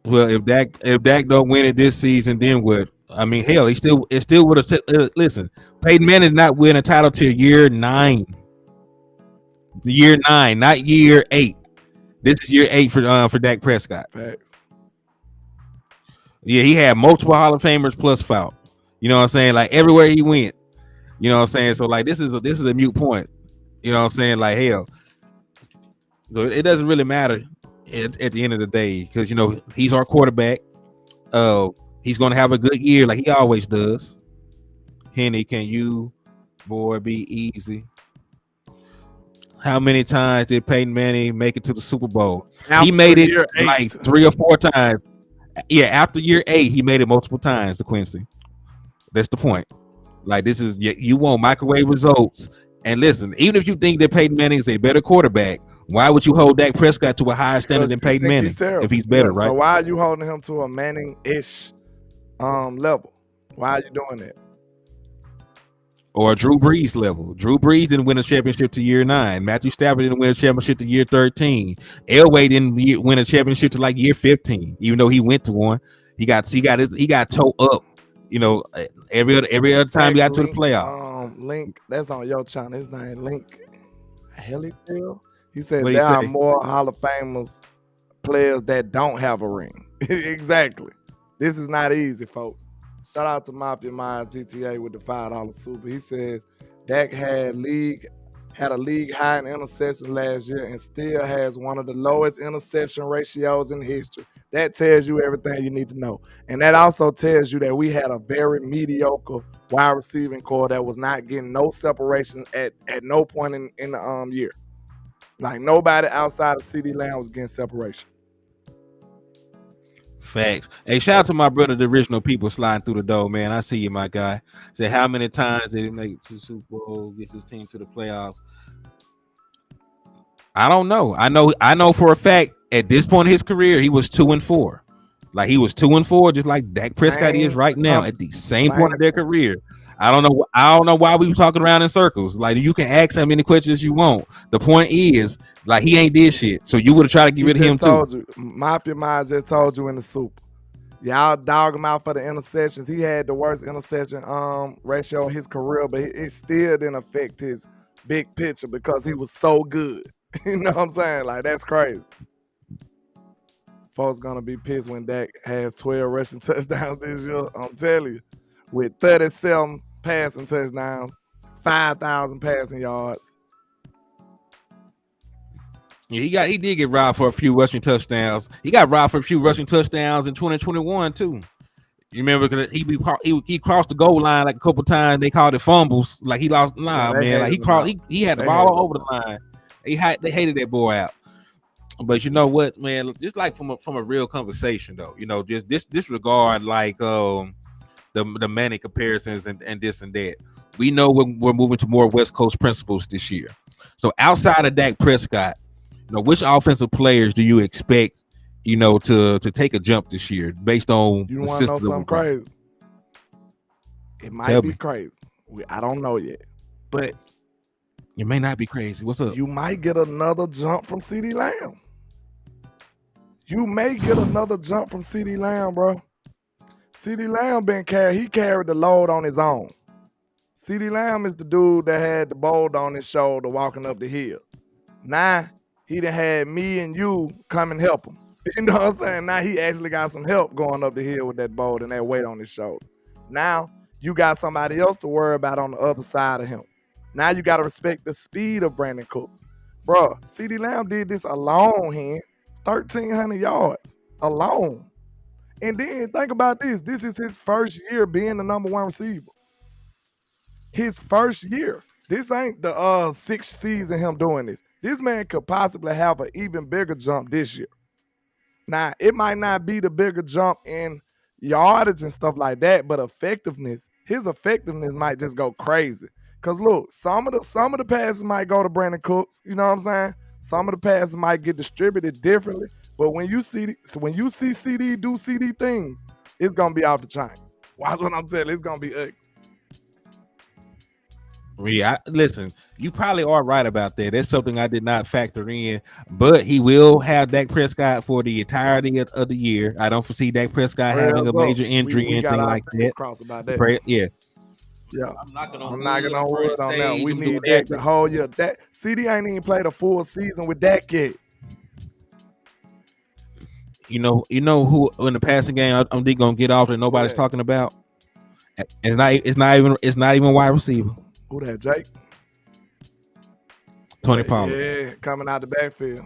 Well, if Dak don't win it this season, then what? I mean, hell, it still would have. Listen, Peyton Manning did not win a title till year 9. Year 9, not year 8. This is year 8 for Dak Prescott. Facts. Yeah, he had multiple Hall of Famers plus foul. You know what I'm saying? Like everywhere he went. You know what I'm saying? So like this is a mute point. You know what I'm saying? Like hell. So it doesn't really matter at the end of the day, because you know he's our quarterback. He's gonna have a good year like he always does. Henny, can you boy be easy? How many times did Peyton Manning make it to the Super Bowl? He made it like 3 or 4 times. Yeah, after year 8, he made it multiple times to Quincy. That's the point. Like this is you want microwave results. And listen, even if you think that Peyton Manning is a better quarterback, why would you hold Dak Prescott to a higher standard than Peyton Manning if he's better, right? So why are you holding him to a Manning-ish level? Why are you doing that? Or Drew Brees level. Drew Brees didn't win a championship to year 9. Matthew Stafford didn't win a championship to year 13. Elway didn't win a championship to like year 15, even though he went to one. He got toe up. Every other time he got to the playoffs. Link, that's on your channel. His name Link Hennythemoor. He said What'd he there are say? more Hall of Famers players that don't have a ring. Exactly. This is not easy, folks. Shout out to Mafia Minds GTA with the $5 super. He says Dak had a league high in interceptions last year and still has one of the lowest interception ratios in history. That tells you everything you need to know. And that also tells you that we had a very mediocre wide receiving core that was not getting no separation at no point in the year. Like nobody outside of CD Lamb was getting separation. Facts. Hey, shout out to my brother, the original people sliding through the door, man. I see you, my guy. Say, how many times did he make it to Super Bowl, gets his team to the playoffs? I don't know. I know for a fact at this point in his career, he was 2-4. Like he was 2-4, just like Dak Prescott is right now at the same point of their career. I don't know why we were talking around in circles. Like you can ask how many questions you want. The point is, like he ain't did shit. So you would have tried to get rid of him too. Mafia Minds just told you in the soup. Y'all dog him out for the interceptions. He had the worst interception ratio in his career, but it still didn't affect his big picture because he was so good. You know what I'm saying? Like that's crazy. Folks gonna be pissed when Dak has 12 rushing touchdowns this year. I'm telling you. With 37 passing touchdowns, 5,000 passing yards. Yeah, he did get robbed for a few rushing touchdowns. He got robbed for a few rushing touchdowns in 2021 too. You remember because he crossed the goal line like a couple times. They called it fumbles. Like he lost. Man. Like he had the ball all over the line. They hated that boy out. But you know what, man? Just like from a real conversation though. You know, just disregard like the manic comparisons and this and that. We know we're moving to more West Coast principles this year. So outside of Dak Prescott, you know, which offensive players do you expect, you know, to take a jump this year based on you the want to know system? Something crazy? It might be crazy. I don't know yet, but it may not be crazy. What's up? You might get another jump from CD Lamb. You may get another jump from CD Lamb, bro. CD Lamb he carried the load on his own. CD Lamb is the dude that had the boulder on his shoulder walking up the hill. Now, he done had me and you come and help him. You know what I'm saying? Now he actually got some help going up the hill with that boulder and that weight on his shoulder. Now, you got somebody else to worry about on the other side of him. Now you got to respect the speed of Brandon Cooks. Bro, CD Lamb did this alone, 1,300 yards alone. And then think about this. This is his first year being the number one receiver. His first year. This ain't the sixth season him doing this. This man could possibly have an even bigger jump this year. Now, it might not be the bigger jump in yardage and stuff like that, but his effectiveness might just go crazy. Cause look, some of the passes might go to Brandon Cooks. You know what I'm saying? Some of the passes might get distributed differently. But when you see CD do CD things, it's gonna be off the chains. Watch what I'm telling you, it's gonna be ugly. Yeah, listen, you probably are right about that. That's something I did not factor in, but he will have Dak Prescott for the entirety of the year. I don't foresee Dak Prescott having a major injury or anything like that. Cross about that. Yeah. I'm knocking on wood on that. We need Dak the whole year. That CD ain't even played a full season with Dak yet. You know who in the passing game I'm gonna get off that nobody's talking about. It's not even wide receiver. Who that, Jake? Tony Pollard. Yeah, coming out the backfield.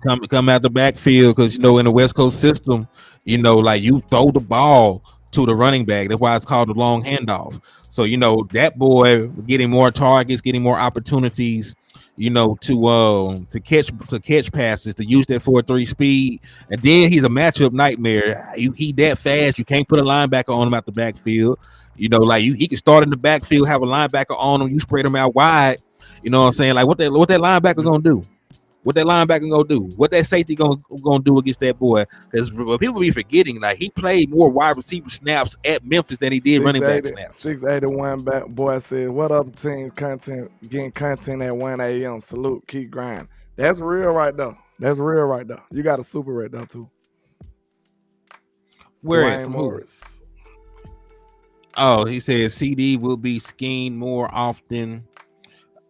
Come out the backfield because, you know, in the West Coast system, you know, like you throw the ball to the running back. That's why it's called the long handoff. So, you know, that boy getting more targets, getting more opportunities, you know, to catch passes, to use that 4.3 speed. And then he's a matchup nightmare. He that fast, you can't put a linebacker on him out the backfield. You know, like he can start in the backfield, have a linebacker on him, you spread him out wide. You know what I'm saying? Like what that linebacker gonna do? What that linebacker gonna do? What that safety gonna do against that boy? Because people be forgetting, like he played more wide receiver snaps at Memphis than he did running back snaps. 681 back boy said, what other teams getting content at 1 a.m. Salute, keep grinding. That's real right there. That's real right there. You got a super right there too. Where Dwayne from Morris. Who? Oh, he says CD will be schemed more often,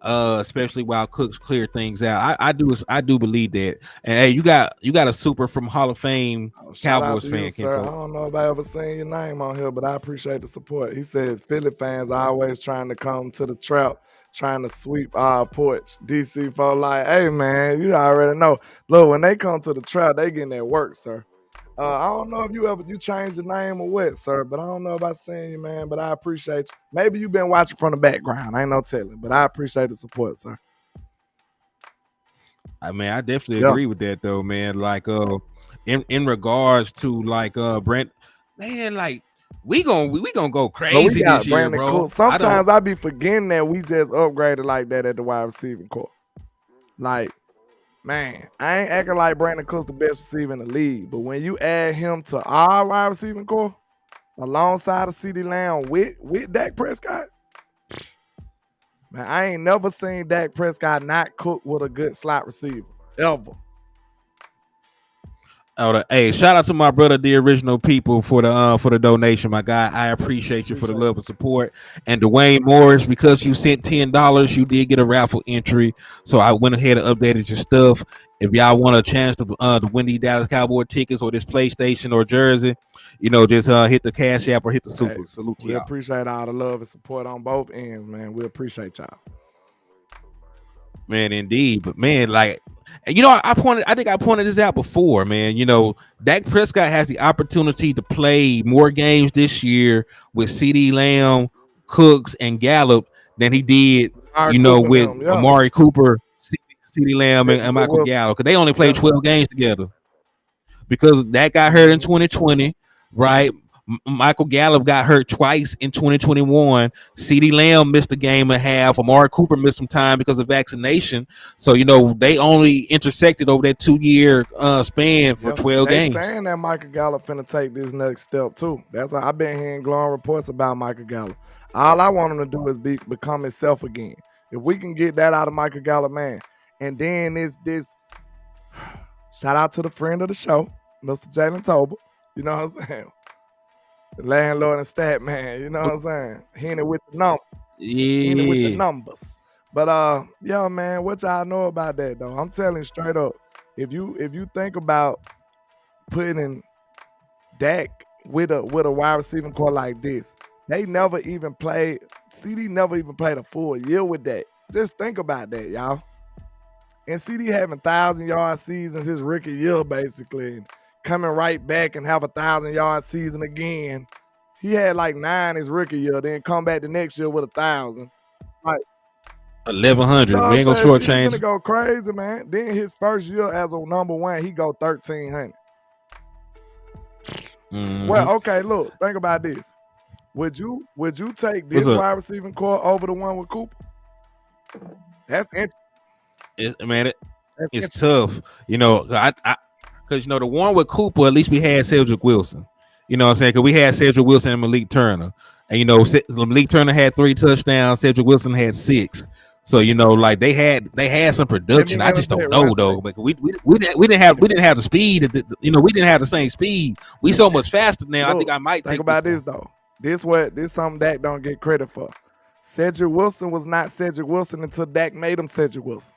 especially while Cooks clear things out. I do believe that. And hey, you got a super from Hall of Fame Cowboys fan, sir. I don't know if I ever seen your name on here, but I appreciate the support. He says Philly fans are always trying to come to the trap, trying to sweep our porch. DC for like, hey man, you already know. Look, when they come to the trap, they getting their work, sir. I don't know if you changed the name or what, sir, but I don't know if I seen you, man. But I appreciate you. Maybe you've been watching from the background. I ain't no telling, but I appreciate the support, sir. I mean, I definitely agree with that though, man. Like in regards to like Brent, man, like we gonna go crazy this year, bro. Cool. Sometimes I be forgetting that we just upgraded like that at the wide receiving core. Like, man, I ain't acting like Brandon Cook's the best receiver in the league, but when you add him to our wide receiving core alongside of CeeDee Lamb with Dak Prescott, man, I ain't never seen Dak Prescott not cook with a good slot receiver ever. Hey, shout out to my brother, the original people, for the donation, my guy. I appreciate you for the love and support. And Dwayne Morris, because you sent $10, you did get a raffle entry. So I went ahead and updated your stuff. If y'all want a chance to win these Dallas Cowboy tickets or this PlayStation or jersey, just hit the Cash App or hit the Super. Hey, salute to y'all. We appreciate all the love and support on both ends, man. We appreciate y'all. Man, indeed. But man, like, I think I pointed this out before, man. Dak Prescott has the opportunity to play more games this year with CeeDee Lamb, Cooks, and Gallup than he did, with Amari Cooper, CeeDee Lamb, and Michael Gallup, because they only played 12 games together. Because that got hurt in 2020, right? Michael Gallup got hurt twice in 2021. CeeDee Lamb missed a game and a half. Amari Cooper missed some time because of vaccination. So, they only intersected over that 2-year span for 12 games. They're saying that Michael Gallup finna take this next step, too. That's why I've been hearing glowing reports about Michael Gallup. All I want him to do is become himself again. If we can get that out of Michael Gallup, man. And then this shout out to the friend of the show, Mr. Jalen Tolbert. You know what I'm saying? The landlord and stat man, you know what I'm saying? Henny with the numbers. Yeah. Henny with the numbers. But yeah, man, what y'all know about that though? I'm telling you straight up, if you think about putting Dak with a wide receiving core like this, they never even played. CD never even played a full year with that. Just think about that, y'all. And CD having 1,000-yard seasons his rookie year, basically. Coming right back and have a 1,000-yard season again. He had like 9 his rookie year, then come back the next year with 1,000. Like 1,100. We ain't gonna shortchange. He's gonna go crazy, man. Then his first year as a number one, he go 1,300. Mm-hmm. Well, okay, look, think about this. Would you take this wide receiving core over the one with Cooper? That's interesting. It's tough. Because, the one with Cooper, at least we had Cedric Wilson. You know what I'm saying? Because we had Cedric Wilson and Malik Turner. And, Malik Turner had 3 touchdowns. Cedric Wilson had 6. So, like they had some production. I just don't know, though. But we didn't have the speed. We didn't have the same speed. We so much faster now. Look, I think I might think about this, though. This something Dak don't get credit for. Cedric Wilson was not Cedric Wilson until Dak made him Cedric Wilson.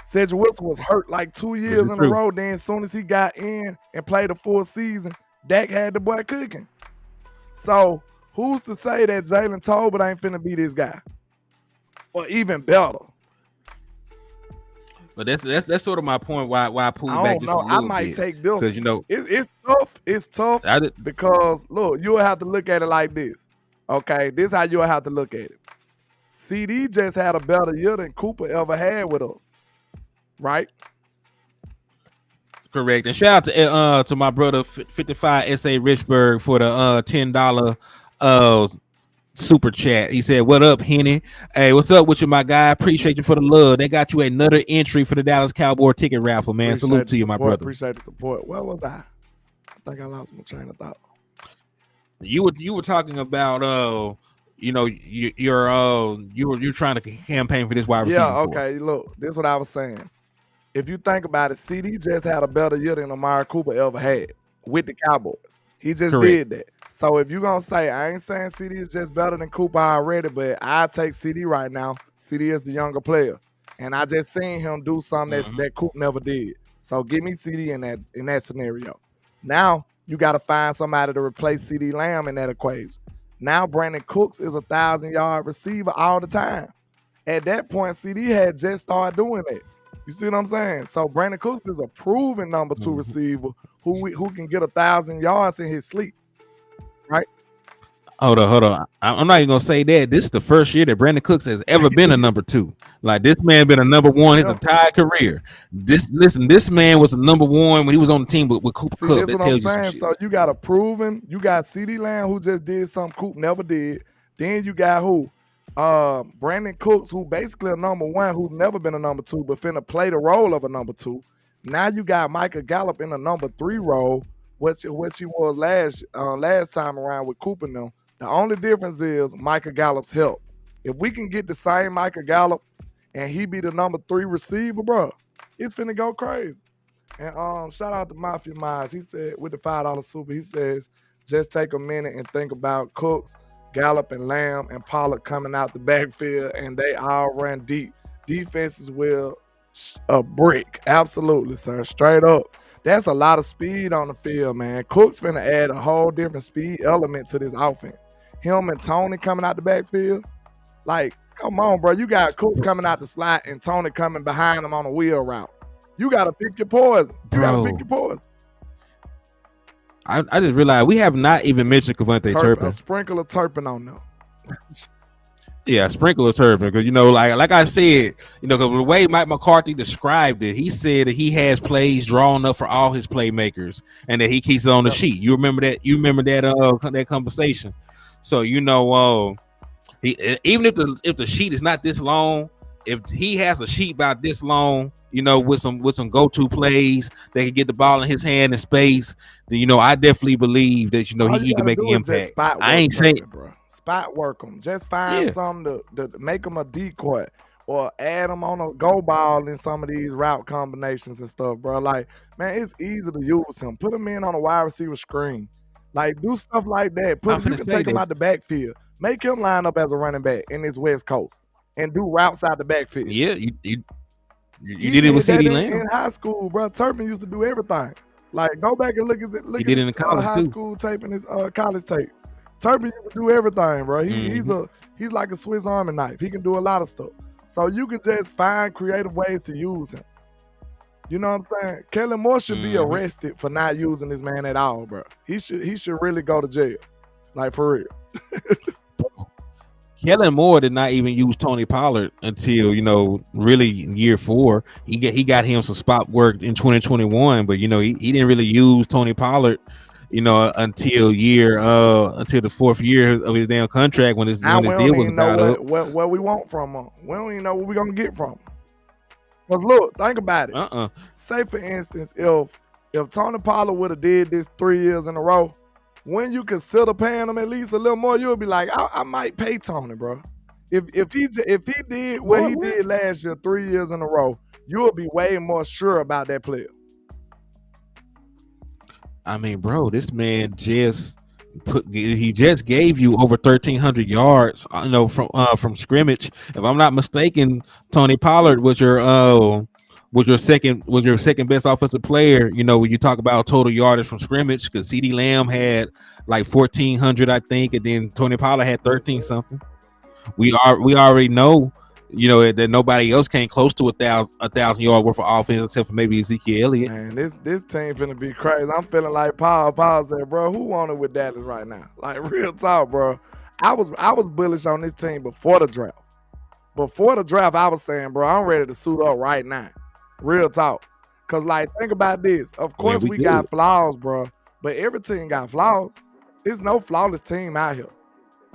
Cedric Wilson was hurt like 2 years in a row. Then as soon as he got in and played a full season, Dak had the boy cooking. So who's to say that Jalen Tolbert ain't finna be this guy? Or even better. But that's sort of my point why I pulled back just a little bit. I might take this. Because, it's tough. It's tough because, look, you'll have to look at it like this. Okay, this is how you'll have to look at it. CD just had a better year than Cooper ever had with us. Right? Correct. And shout out to my brother 55 SA Richburg for the $10 super chat. He said, "What up, Henny? Hey, what's up with you, my guy? Appreciate you for the love. They got you another entry for the Dallas Cowboy ticket raffle, man. Salute to you, my brother. Appreciate the support. Where was I? I think I lost my train of thought. You were talking about you were trying to campaign for this wide receiver. Yeah, okay. Look, this is what I was saying. If you think about it, CD just had a better year than Amari Cooper ever had with the Cowboys. He just did that. So if you're going to say, I ain't saying CD is just better than Cooper already, but I take CD right now. CD is the younger player. And I just seen him do something that Cooper never did. So give me CD in that scenario. Now you got to find somebody to replace CD Lamb in that equation. Now Brandon Cooks is 1,000-yard receiver all the time. At that point, CD had just started doing that. You see what I'm saying? So Brandon Cooks is a proven number 2 receiver who can get 1,000 yards in his sleep, right? Hold on. I'm not even gonna say that. This is the first year that Brandon Cooks has ever been a number 2. Like, this man been a number 1 his entire career. This man was a number 1 when he was on the team with Cooper Kupp. That's what I'm saying. So you got you got CD Lamb who just did something Coop never did. Then you got who? Brandon Cooks, who basically a number 1, who's never been a number 2, but finna play the role of a number 2. Now you got Micah Gallup in a number 3 role, what she was last time around with Cooper and them. The only difference is Micah Gallup's help. If we can get the same Micah Gallup and he be the number 3 receiver, bro, it's finna go crazy. And shout out to Mafia Miles. He said with the $5 super, he says just take a minute and think about Cooks, Gallup, and Lamb and Pollard coming out the backfield, and they all run deep. Defenses will a brick. Absolutely, sir. Straight up. That's a lot of speed on the field, man. Cook's finna add a whole different speed element to this offense. Him and Tony coming out the backfield. Like, come on, bro. You got Cooks coming out the slot and Tony coming behind him on a wheel route. You got to pick your poison. I just realized we have not even mentioned Cavante Turpin. A sprinkle of Turpin on them. Yeah, sprinkle of Turpin, because like I said, because the way Mike McCarthy described it, he said that he has plays drawn up for all his playmakers, and that he keeps it on the sheet. You remember that? You remember that conversation? So even if the sheet is not this long, if he has a sheet about this long, with some go-to plays that can get the ball in his hand in space, then I definitely believe that he can make an impact. I ain't saying, bro. Spot work them. Just find something to make them a decoy or add them on a go ball in some of these route combinations and stuff, bro. Like, man, it's easy to use him. Put him in on a wide receiver screen. Like, do stuff like that. You can take him out the backfield. Make him line up as a running back in this West Coast and do routes out the backfield. Yeah, you did it with CD Lamb in high school, bro. Turpin used to do everything. Like, go back and look at his high school tape and his college tape. Turpin used to do everything, bro. He's like a Swiss Army knife. He can do a lot of stuff. So you can just find creative ways to use him. You know what I'm saying? Kellen Moore should be arrested for not using this man at all, bro. He should really go to jail. Like, for real. Kellen Moore did not even use Tony Pollard until really year 4. He got him some spot work in 2021, but he didn't really use Tony Pollard until the 4th year of his damn contract when his deal was about up. What we want from him. We don't even know what we're gonna get from him. Because look, think about it. Say for instance, if Tony Pollard would have did this 3 years in a row, when you consider paying him at least a little more, you'll be like, I might pay Tony, bro. If he did what he did last year 3 years in a row, you'll be way more sure about that player. I mean, bro, this man just gave you over 1,300 yards, from scrimmage. If I'm not mistaken, Tony Pollard was your second best offensive player. When you talk about total yardage from scrimmage, because CD Lamb had like 1,400, I think, and then Tony Pollard had 13 something. We already know. That nobody else came close to 1,000 yard worth of offense except for maybe Ezekiel Elliott. Man, this team finna be crazy. I'm feeling like Paul said, bro, who wanted with Dallas right now? Like, real talk, bro. I was bullish on this team before the draft. Before the draft, I was saying, bro, I'm ready to suit up right now. Real talk. Cause like, think about this. Of course we got flaws, bro. But every team got flaws. There's no flawless team out here.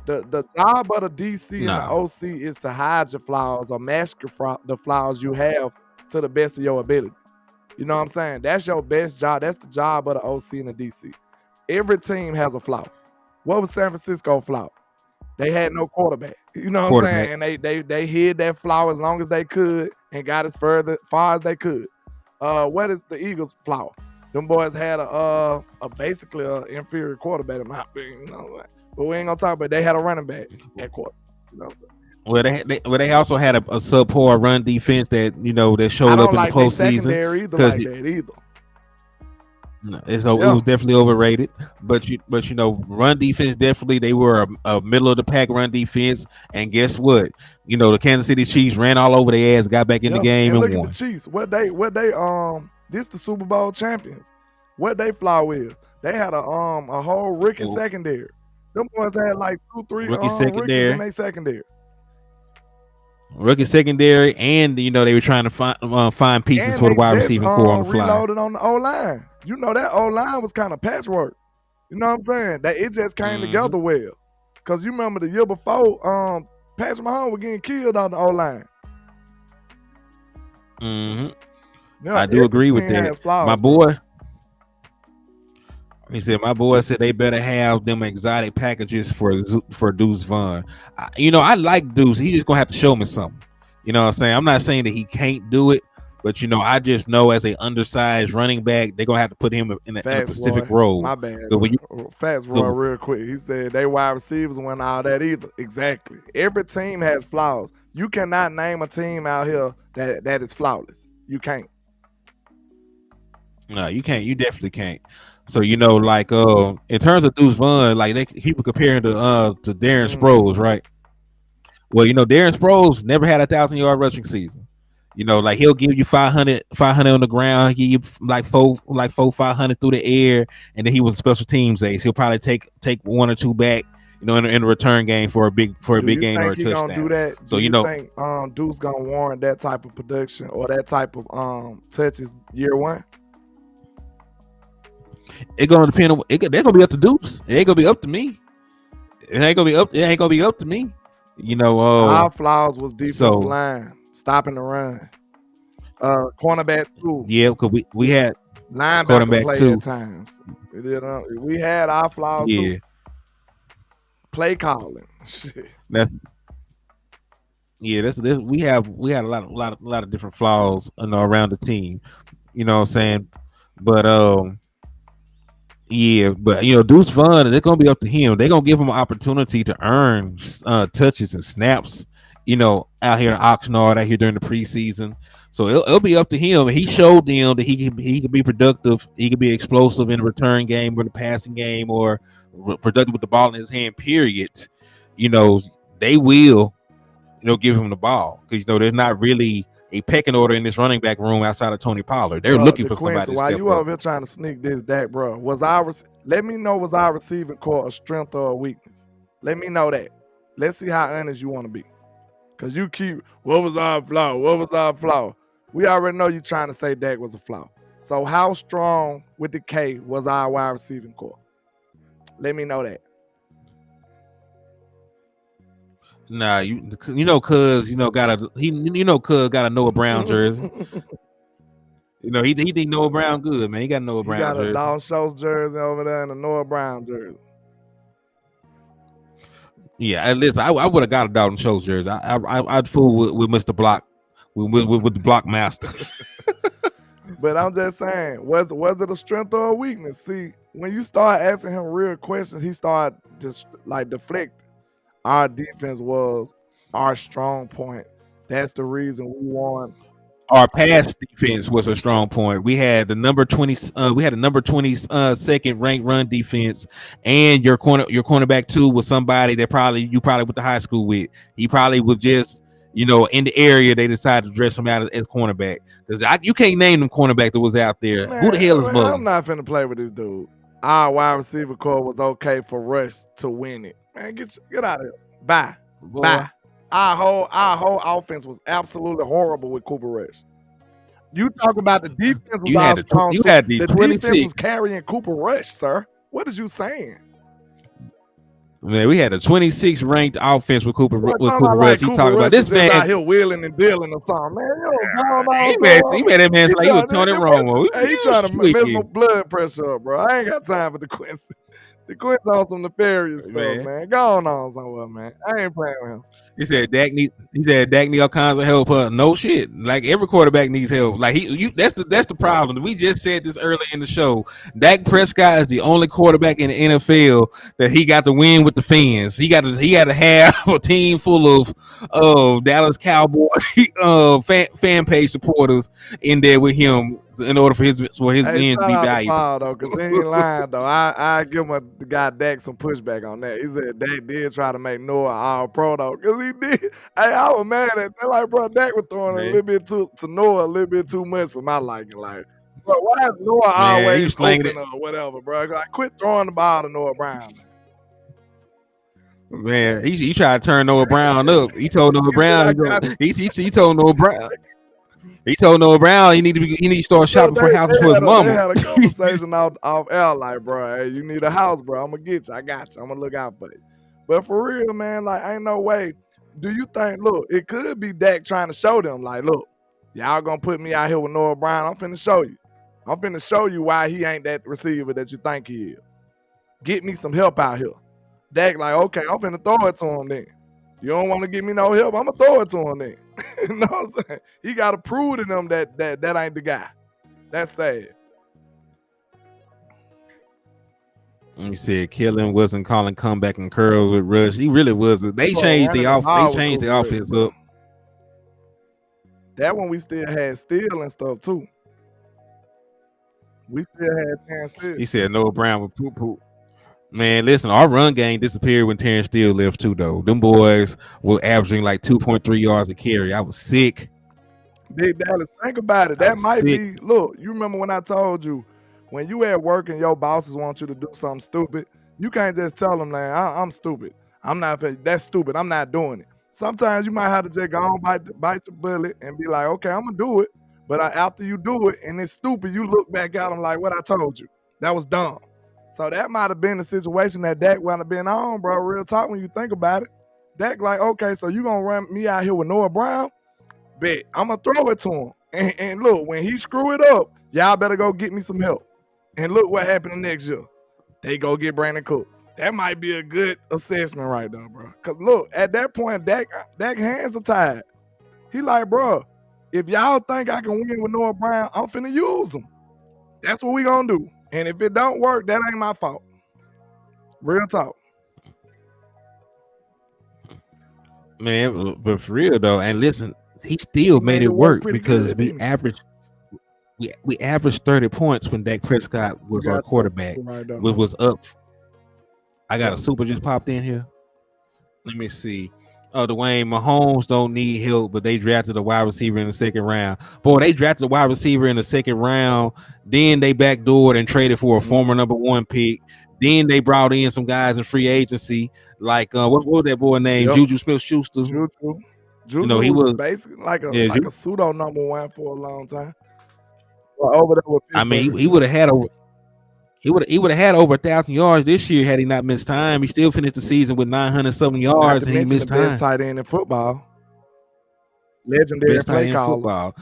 The job of the DC and the No. OC is to hide your flaws or mask the flaws you have to the best of your abilities. You know what I'm saying? That's your best job. That's the job of the OC and the DC. Every team has a flaw. What was San Francisco's flaw? They had no quarterback. You know what I'm saying? And they hid that flaw as long as they could and got as far as they could. What is the Eagles' flaw? Them boys had a basically an inferior quarterback in my opinion. You know, but we ain't gonna talk about it. They had a running back at quarter. You know? Well, they also had a subpar run defense that that showed up in the postseason. Secondary either like that either. No, it was definitely overrated, but run defense definitely they were a middle of the pack run defense, and guess what? The Kansas City Chiefs ran all over their ass, got back in the game, and look won. At the Chiefs. What they this the Super Bowl champions. What they flaw is they had a whole rookie secondary. Them boys had like 2-3 rookies in their secondary. Rookie secondary, and they were trying to find pieces and for the wide receiving core on the fly. Reloaded on the O-line. That O-line was kind of patchwork. You know what I'm saying? That it just came together well. Cause you remember the year before, Patrick Mahomes was getting killed on the O-line. I do agree with that. My boy said they better have them exotic packages for Deuce Vaughn. I like Deuce. He just gonna have to show me something. You know what I'm saying? I'm not saying that he can't do it, but I just know as an undersized running back, they're gonna have to put him in a specific role. My bad. Fast Roy, real quick. He said they wide receivers weren't all that either. Exactly. Every team has flaws. You cannot name a team out here that is flawless. You can't. No, you can't. You definitely can't. So like in terms of Deuce Vaughn, like he was comparing to Darren Sproles, right? Well, Darren Sproles never had a 1,000-yard rushing season. Like he'll give you 500 on the ground, give you like 500 through the air, and then he was a special teams ace. He'll probably take one or two back, in the return game for a big gain or a touchdown. Gonna do that? So you think Deuce gonna warrant that type of production or that type of touches year one? It's gonna depend on they're gonna be up to Deuce. It ain't gonna be up to me. It ain't gonna be up to me. Our flaws was defensive line, stopping the run. Cornerback too. Yeah, because we had linebacker play at times. We had our flaws too. Play calling. We had a lot of different flaws around the team. You know what I'm saying? But Deuce Vaughn, they're gonna be up to him. They're gonna give him an opportunity to earn touches and snaps, out here in Oxnard, out here during the preseason. So it'll be up to him. He showed them that he could be productive, he could be explosive in the return game or the passing game, or productive with the ball in his hand. Period. They will, give him the ball because there's not really a pecking order in this running back room outside of Tony Pollard. They're looking for somebody. Why you over here trying to sneak this, Dak, bro? Let me know, was our receiving core a strength or a weakness? Let me know that. Let's see how honest you want to be. Because you keep, what was our flaw? What was our flaw? We already know you trying to say Dak was a flaw. So how strong with the K was our wide receiving core? Let me know that. Nah, Cuz got a Noah Brown jersey. He think Noah Brown good, man. He got Noah Brown jersey. He got a Dalton Schultz jersey over there and a Noah Brown jersey. Yeah, listen, I would have got a Dalton Schultz jersey. I'd fool with Mr. Block, with the Block Master. But I'm just saying, was it a strength or a weakness? See, when you start asking him real questions, he started just like deflecting. Our defense was our strong point. That's the reason we won. Our pass defense was a strong point. We had the number 20. We had a number 22nd ranked run defense, and your cornerback too was somebody that you probably went to high school with. He probably was just in the area. They decided to dress him out as cornerback because you can't name them cornerback that was out there. Man, who the hell is Mullins? I'm not finna play with this dude. Our wide receiver core was okay for Rush to win it. Man, get out of here. Bye. Boy. Bye. Our whole offense was absolutely horrible with Cooper Rush. You talk about the defense was strong. You had the defense was carrying Cooper Rush, sir. What is you saying? Man, we had a 26th ranked offense with Cooper Rush. He Cooper talking about Rush this is just man. out here wheeling and dealing or something. Man, He made that man like he was Tony Romo. He trying to mess my blood pressure up, bro. I ain't got time for the Quincy. The Quincy on some nefarious stuff, man. Go on somewhere, man. I ain't playing with him. He said Dak need all kinds of help. No shit. Like every quarterback needs help. Like that's the problem. We just said this earlier in the show. Dak Prescott is the only quarterback in the NFL that he got to win with the fans. He got to have a team full of Dallas Cowboy fan page supporters in there with him in order for his wins to be valuable. Though, because he ain't lying though. I give the guy Dak some pushback on that. He said Dak did try to make Noah all pro though, because he did. Hey, I was mad at that. Like, bro, Dak was throwing a little bit to Noah a little bit too much for my liking. Like, bro, why is Noah always open or whatever, bro? Like, quit throwing the ball to Noah Brown. Man, he tried to turn Noah Brown up. He told Noah Brown. He told Noah Brown. He told Noah Brown he need to start shopping for houses for his mama. They had a conversation off air, like, bro, hey, you need a house, bro. I'm gonna get you. I got you. I'm gonna look out for you. But for real, man, like, ain't no way. Do you think? Look, it could be Dak trying to show them, like, look, y'all gonna put me out here with Noah Brown. I'm finna show you. I'm finna show you why he ain't that receiver that you think he is. Get me some help out here. Dak, like, okay, I'm finna throw it to him then. You don't want to give me no help, I'm gonna throw it to him then. You know what I'm saying? He got to prove to them that ain't the guy. That's sad. You said Killen wasn't calling comeback and curls with Rush. He really wasn't. They changed the offense up. That one we still had Steele and stuff too. We still had Terrence Steele. He said Noah Brown with poo. Man, listen, our run game disappeared when Terrence Steele left too, though. Them boys were averaging like 2.3 yards a carry. I was sick. Big Dallas, think about it. That might be, look, you remember when I told you, when you at work and your bosses want you to do something stupid, you can't just tell them, like, I'm stupid. That's stupid. I'm not doing it. Sometimes you might have to just go on, bite the bullet and be like, okay, I'm going to do it. But after you do it and it's stupid, you look back at them like, what I told you. That was dumb. So that might have been the situation that Dak would have been on, bro. Real talk when you think about it. Dak like, okay, so you going to run me out here with Noah Brown? Bet. I'm going to throw it to him. And look, when he screw it up, y'all better go get me some help. And look what happened the next year. They go get Brandon Cooks. That might be a good assessment right there, bro. Because look, at that point, Dak hands are tied. He like, bro, if y'all think I can win with Noah Brown, I'm finna use him. That's what we gonna do. And if it don't work, that ain't my fault. Real talk. Man, but for real though, and listen, he still made it work because we averaged 30 points when Dak Prescott was our quarterback. Was up. I got a super just popped in here. Let me see. Oh, Dwayne, Mahomes don't need help, but they drafted a wide receiver in the second round. Boy, they drafted a wide receiver in the second round. Then they backdoored and traded for a former number 1 pick. Then they brought in some guys in free agency, like what was that boy named? Juju Smith-Schuster. Juju, you know, he was basically like a pseudo number 1 for a long time. Well, over there with I mean, he would have had over. He would have had over 1,000 yards this year had he not missed time. He still finished the season with 900-something yards, and he missed time. Best tight end in football, legendary play caller.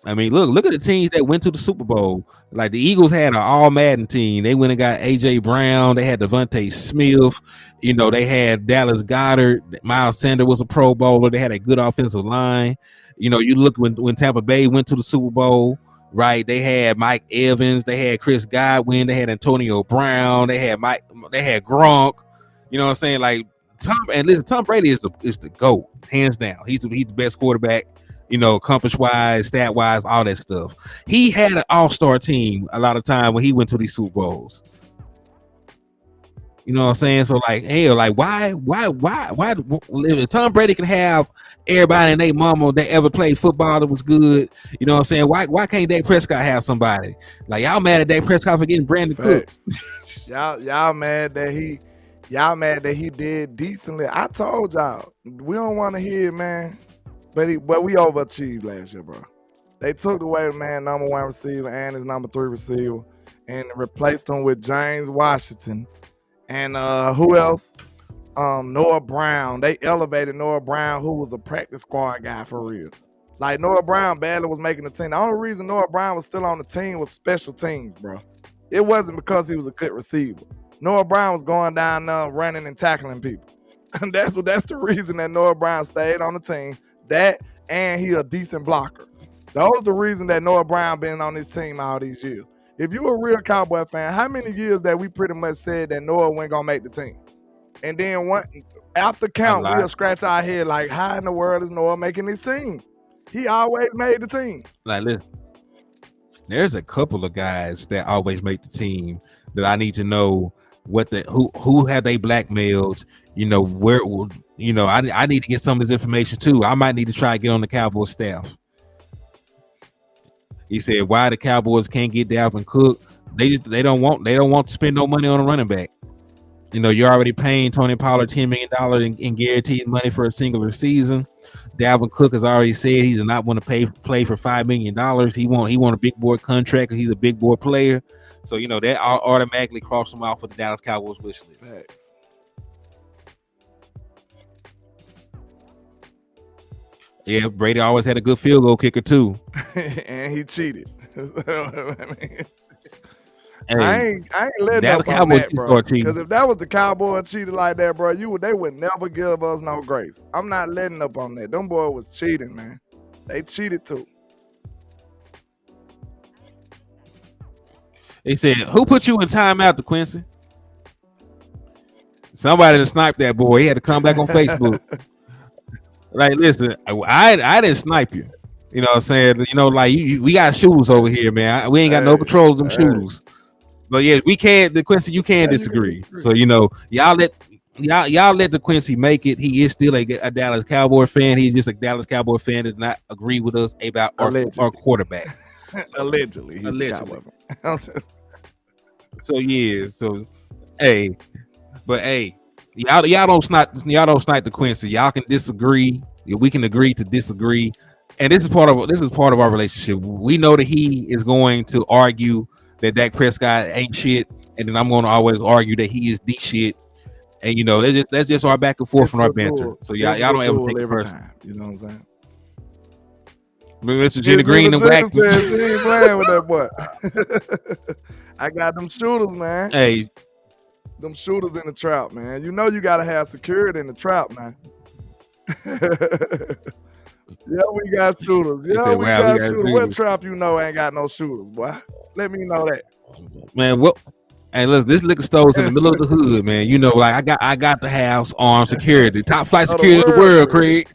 I mean, look at the teams that went to the Super Bowl. Like the Eagles had an all Madden team. They went and got AJ Brown. They had Devontae Smith. You know, they had Dallas Goedert. Miles Sanders was a Pro Bowler. They had a good offensive line. You know, you look when Tampa Bay went to the Super Bowl. Right, they had Mike Evans, they had Chris Godwin, they had Antonio Brown, they had Gronk. You know what I'm saying? Like Tom Brady is the GOAT, hands down. He's the best quarterback, you know, compass wise, stat wise, all that stuff. He had an all-star team a lot of time when he went to these Super Bowls. You know what I'm saying? So like, hell, like why if Tom Brady can have everybody and their mama that ever played football that was good, you know what I'm saying? Why can't Dak Prescott have somebody? Like y'all mad at Dak Prescott for getting Brandon Cooks? y'all mad that he did decently. I told y'all we don't want to hear it, man. But we overachieved last year, bro. They took away the man number 1 receiver and his number 3 receiver and replaced him with James Washington. And who else? Noah Brown. They elevated Noah Brown, who was a practice squad guy for real. Like Noah Brown barely was making the team. The only reason Noah Brown was still on the team was special teams, bro. It wasn't because he was a good receiver. Noah Brown was going down there running and tackling people. And that's the reason that Noah Brown stayed on the team. That and he a decent blocker. Those the reason that Noah Brown been on this team all these years. If you a real Cowboy fan, how many years that we pretty much said that Noah wasn't gonna make the team? And then after count, we'll scratch our head like, how in the world is Noah making this team? He always made the team. Like, listen, there's a couple of guys that always make the team that I need to know who have they blackmailed. You know where. You know, I need to get some of this information too. I might need to try to get on the Cowboys staff. He said, why the Cowboys can't get Dalvin Cook? They don't want to spend no money on a running back. You know, you're already paying Tony Pollard $10 million in guaranteed money for a singular season. Dalvin Cook has already said he does not want to play for $5 million. He want a big boy contract because he's a big boy player. So, you know, that automatically crossed him off for the Dallas Cowboys wish list. Hey. Yeah, Brady always had a good field goal kicker too. And he cheated. I ain't letting up on that, bro. Because if that was the Cowboy cheated like that, bro, they would never give us no grace. I'm not letting up on that. Them boys was cheating, man. They cheated too. They said, who put you in timeout, DeQuincy? Somebody to snipe that boy. He had to come back on Facebook. Like, listen, I didn't snipe you. You know what I'm saying? You know, like we got shooters over here, man. We ain't got no control of them shooters. But yeah, we can't. DeQuincy, you can't disagree. So you know, y'all let DeQuincy make it. He is still a Dallas Cowboy fan. He's just a Dallas Cowboy fan that does not agree with us about our quarterback. Allegedly. So yeah. So hey, but hey, y'all don't snipe DeQuincy. Y'all can disagree. We can agree to disagree. And this is part of our relationship. We know that he is going to argue that Dak Prescott ain't shit, and then I'm going to always argue that he is the shit. And you know, that's just our back and forth and our banter. So y'all don't ever take it personal. You know what I'm saying? Mr. Jenny Green and Wacky. She ain't playing with that boy. I got them shooters, man. Hey, them shooters in the trap, man. You know you gotta have security in the trap, man. Yeah, we got shooters. Yeah, we got shooters. What trap you know ain't got no shooters, boy? Let me know that. Man, well, hey, look, this liquor store's in the middle of the hood, man. You know, like I got the house armed security, top flight security of the world, Craig.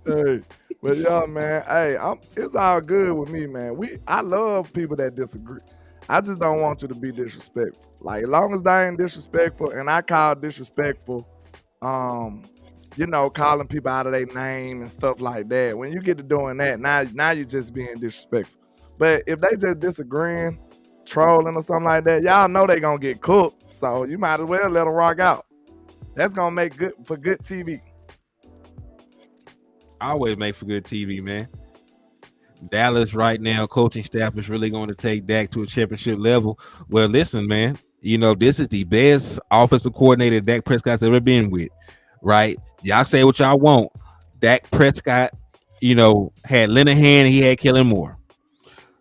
Hey, but yeah, man. Hey, it's all good with me, man. I love people that disagree. I just don't want you to be disrespectful. Like, as long as they ain't disrespectful, and I call disrespectful, you know, calling people out of their name and stuff like that. When you get to doing that, now you're just being disrespectful. But if they just disagreeing, trolling or something like that, y'all know they gonna get cooked. So you might as well let them rock out. That's gonna make good TV. Always make for good TV, man. Dallas right now, coaching staff is really going to take Dak to a championship level. Well, listen, man, you know, this is the best offensive coordinator Dak Prescott's ever been with, right? Y'all say what y'all want. Dak Prescott, you know, had Linehan, he had Kellen Moore.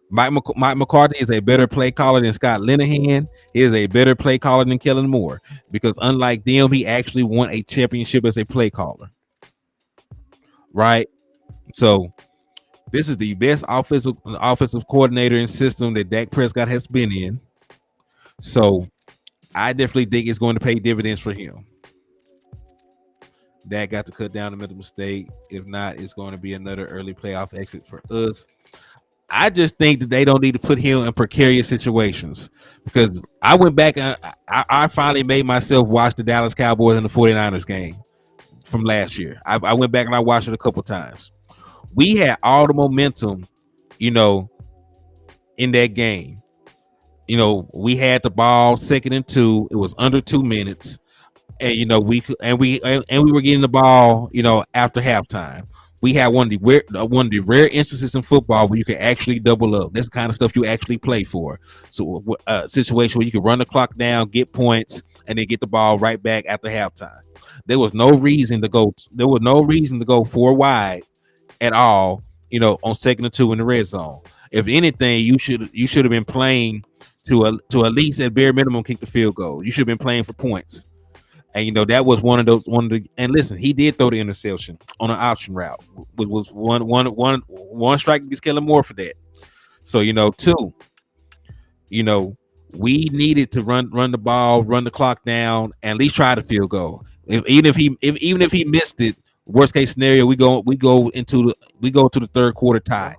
Mike McCarthy is a better play caller than Scott Linehan. He is a better play caller than Kellen Moore because unlike them, he actually won a championship as a play caller. Right? So this is the best offensive coordinator and system that Dak Prescott has been in. So I definitely think it's going to pay dividends for him. Dak got to cut down the mental mistake. If not, it's going to be another early playoff exit for us. I just think that they don't need to put him in precarious situations because I went back and I finally made myself watch the Dallas Cowboys and the 49ers game from last year. I went back and I watched it a couple times. We had all the momentum, you know, in that game. You know, we had the ball 2nd and 2. It was under 2 minutes. And you know, we were getting the ball, you know, after halftime. we had one of the rare instances in football where you can actually double up. That's the kind of stuff you actually play for. So a situation where you can run the clock down, get points, and then get the ball right back after halftime. There was no reason to go. There was no reason to go 4 wide at all. On 2nd and 2 in the red zone. If anything, you should have been playing to at least at bare minimum kick the field goal. You should have been playing for points. And that was one of the. And listen, he did throw the interception on an option route, which was one strike against Hennythemoor for that. So 2, we needed to run the ball, run the clock down, and at least try the field goal. Even if he missed it, worst case scenario, we go to the third quarter tied.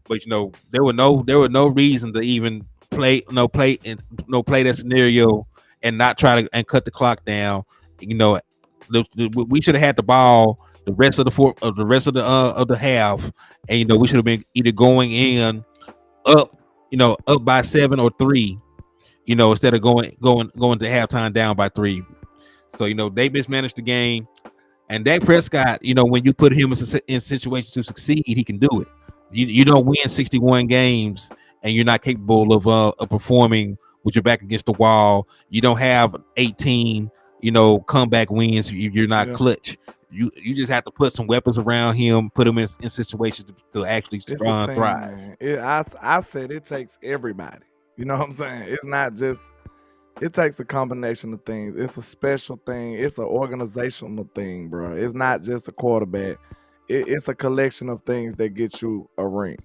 But there were no reason to even play that scenario and not try to and cut the clock down. We should have had the ball the rest of the half, and we should have been either going in up by 7 or 3, instead of going to halftime down by 3. So they mismanaged the game. And Dak Prescott, when you put him in situations to succeed, he can do it. You don't win 61 games and you're not capable of performing with your back against the wall. You don't have 18, comeback wins. You're not clutch. You just have to put some weapons around him, put him in situations to actually thrive. I said it takes everybody. You know what I'm saying? It's not just. It takes a combination of things. It's a special thing. It's an organizational thing, bro. It's not just a quarterback. It's a collection of things that get you a ring.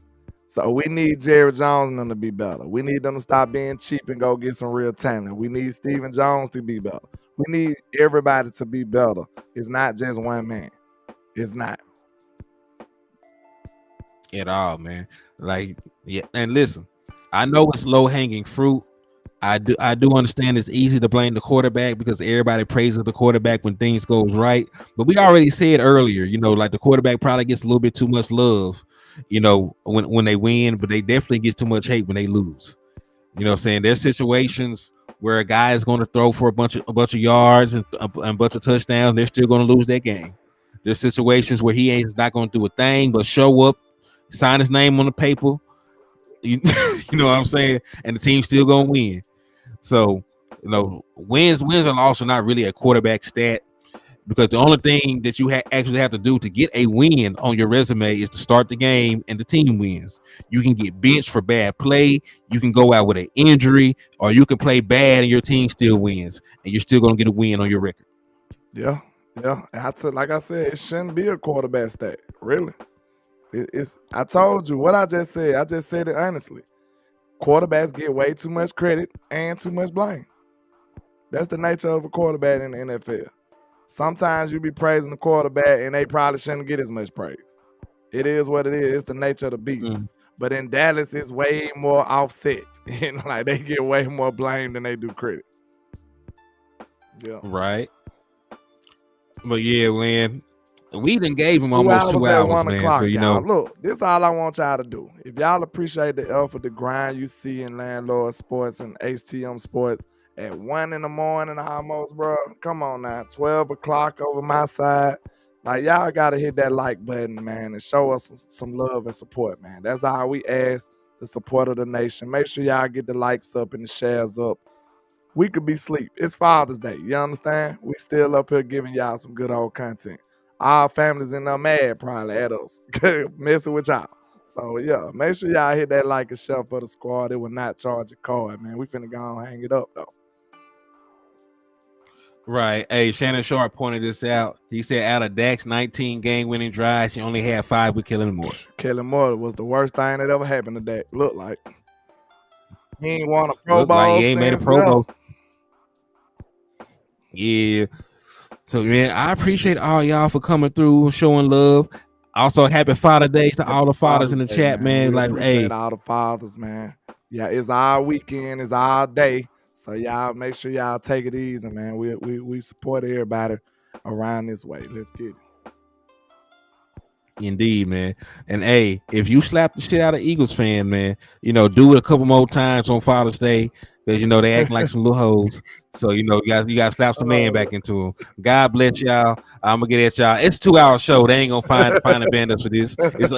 So we need Jerry Jones and them to be better. We need them to stop being cheap and go get some real talent. We need Stephen Jones to be better. We need everybody to be better. It's not just one man. It's not. At all, man. And listen, I know it's low-hanging fruit. I do understand it's easy to blame the quarterback because everybody praises the quarterback when things goes right. But we already said earlier, the quarterback probably gets a little bit too much love, when they win, but they definitely get too much hate when they lose. What I'm saying? There's situations where a guy is going to throw for a bunch of yards and a bunch of touchdowns. They're still going to lose that game. There's situations where he ain't not going to do a thing but show up, sign his name on the paper. You know what I'm saying? And the team's still going to win. So, wins and losses are not really a quarterback stat because the only thing that you actually have to do to get a win on your resume is to start the game and the team wins. You can get benched for bad play. You can go out with an injury, or you can play bad and your team still wins, and you're still going to get a win on your record. Yeah. Like I said, it shouldn't be a quarterback stat, really. I told you what I just said. I just said it honestly. Quarterbacks get way too much credit and too much blame. That's the nature of a quarterback in the NFL. Sometimes you be praising the quarterback and they probably shouldn't get as much praise. It is what it is. It's the nature of the beast. But in Dallas, it's way more offset. They get way more blame than they do credit. Yeah. Right. But yeah, man. We done gave him almost 2 hours, man. So look, this is all I want y'all to do. If y'all appreciate the effort, the grind you see in Landlord Sports and HTM Sports at 1 in the morning almost, bro. Come on now, 12 o'clock over my side. Y'all gotta hit that like button, man, and show us some love and support, man. That's all we ask, the support of the nation. Make sure y'all get the likes up and the shares up. We could be asleep. It's Father's Day. You understand? We still up here giving y'all some good old content. Our families in there mad probably at us, messing with y'all. So yeah, make sure y'all hit that like and share for the squad. It will not charge a card, man. We finna go and hang it up though. Right. Hey, Shannon Sharp pointed this out. He said out of Dak's 19 game-winning drives, she only had 5 with Hennythemoor. Hennythemoor was the worst thing that ever happened to Dak. Look like he ain't won a Pro Bowl. Like he ain't made a Pro Bowl. Yeah. So, man, I appreciate all y'all for coming through and showing love. Also, happy Father Days to all the fathers in the chat, man. We appreciate all the fathers, man. Yeah, it's our weekend. It's our day. So, y'all make sure y'all take it easy, man. We support everybody around this way. Let's get it. Indeed, man. And, hey, if you slap the shit out of Eagles fan, man, do it a couple more times on Father's Day. because you know they act like some little hoes. So you know you got to slap some man back into them. God bless y'all. I'm gonna get at y'all. It's a 2-hour show. They ain't gonna find a band us for this. It's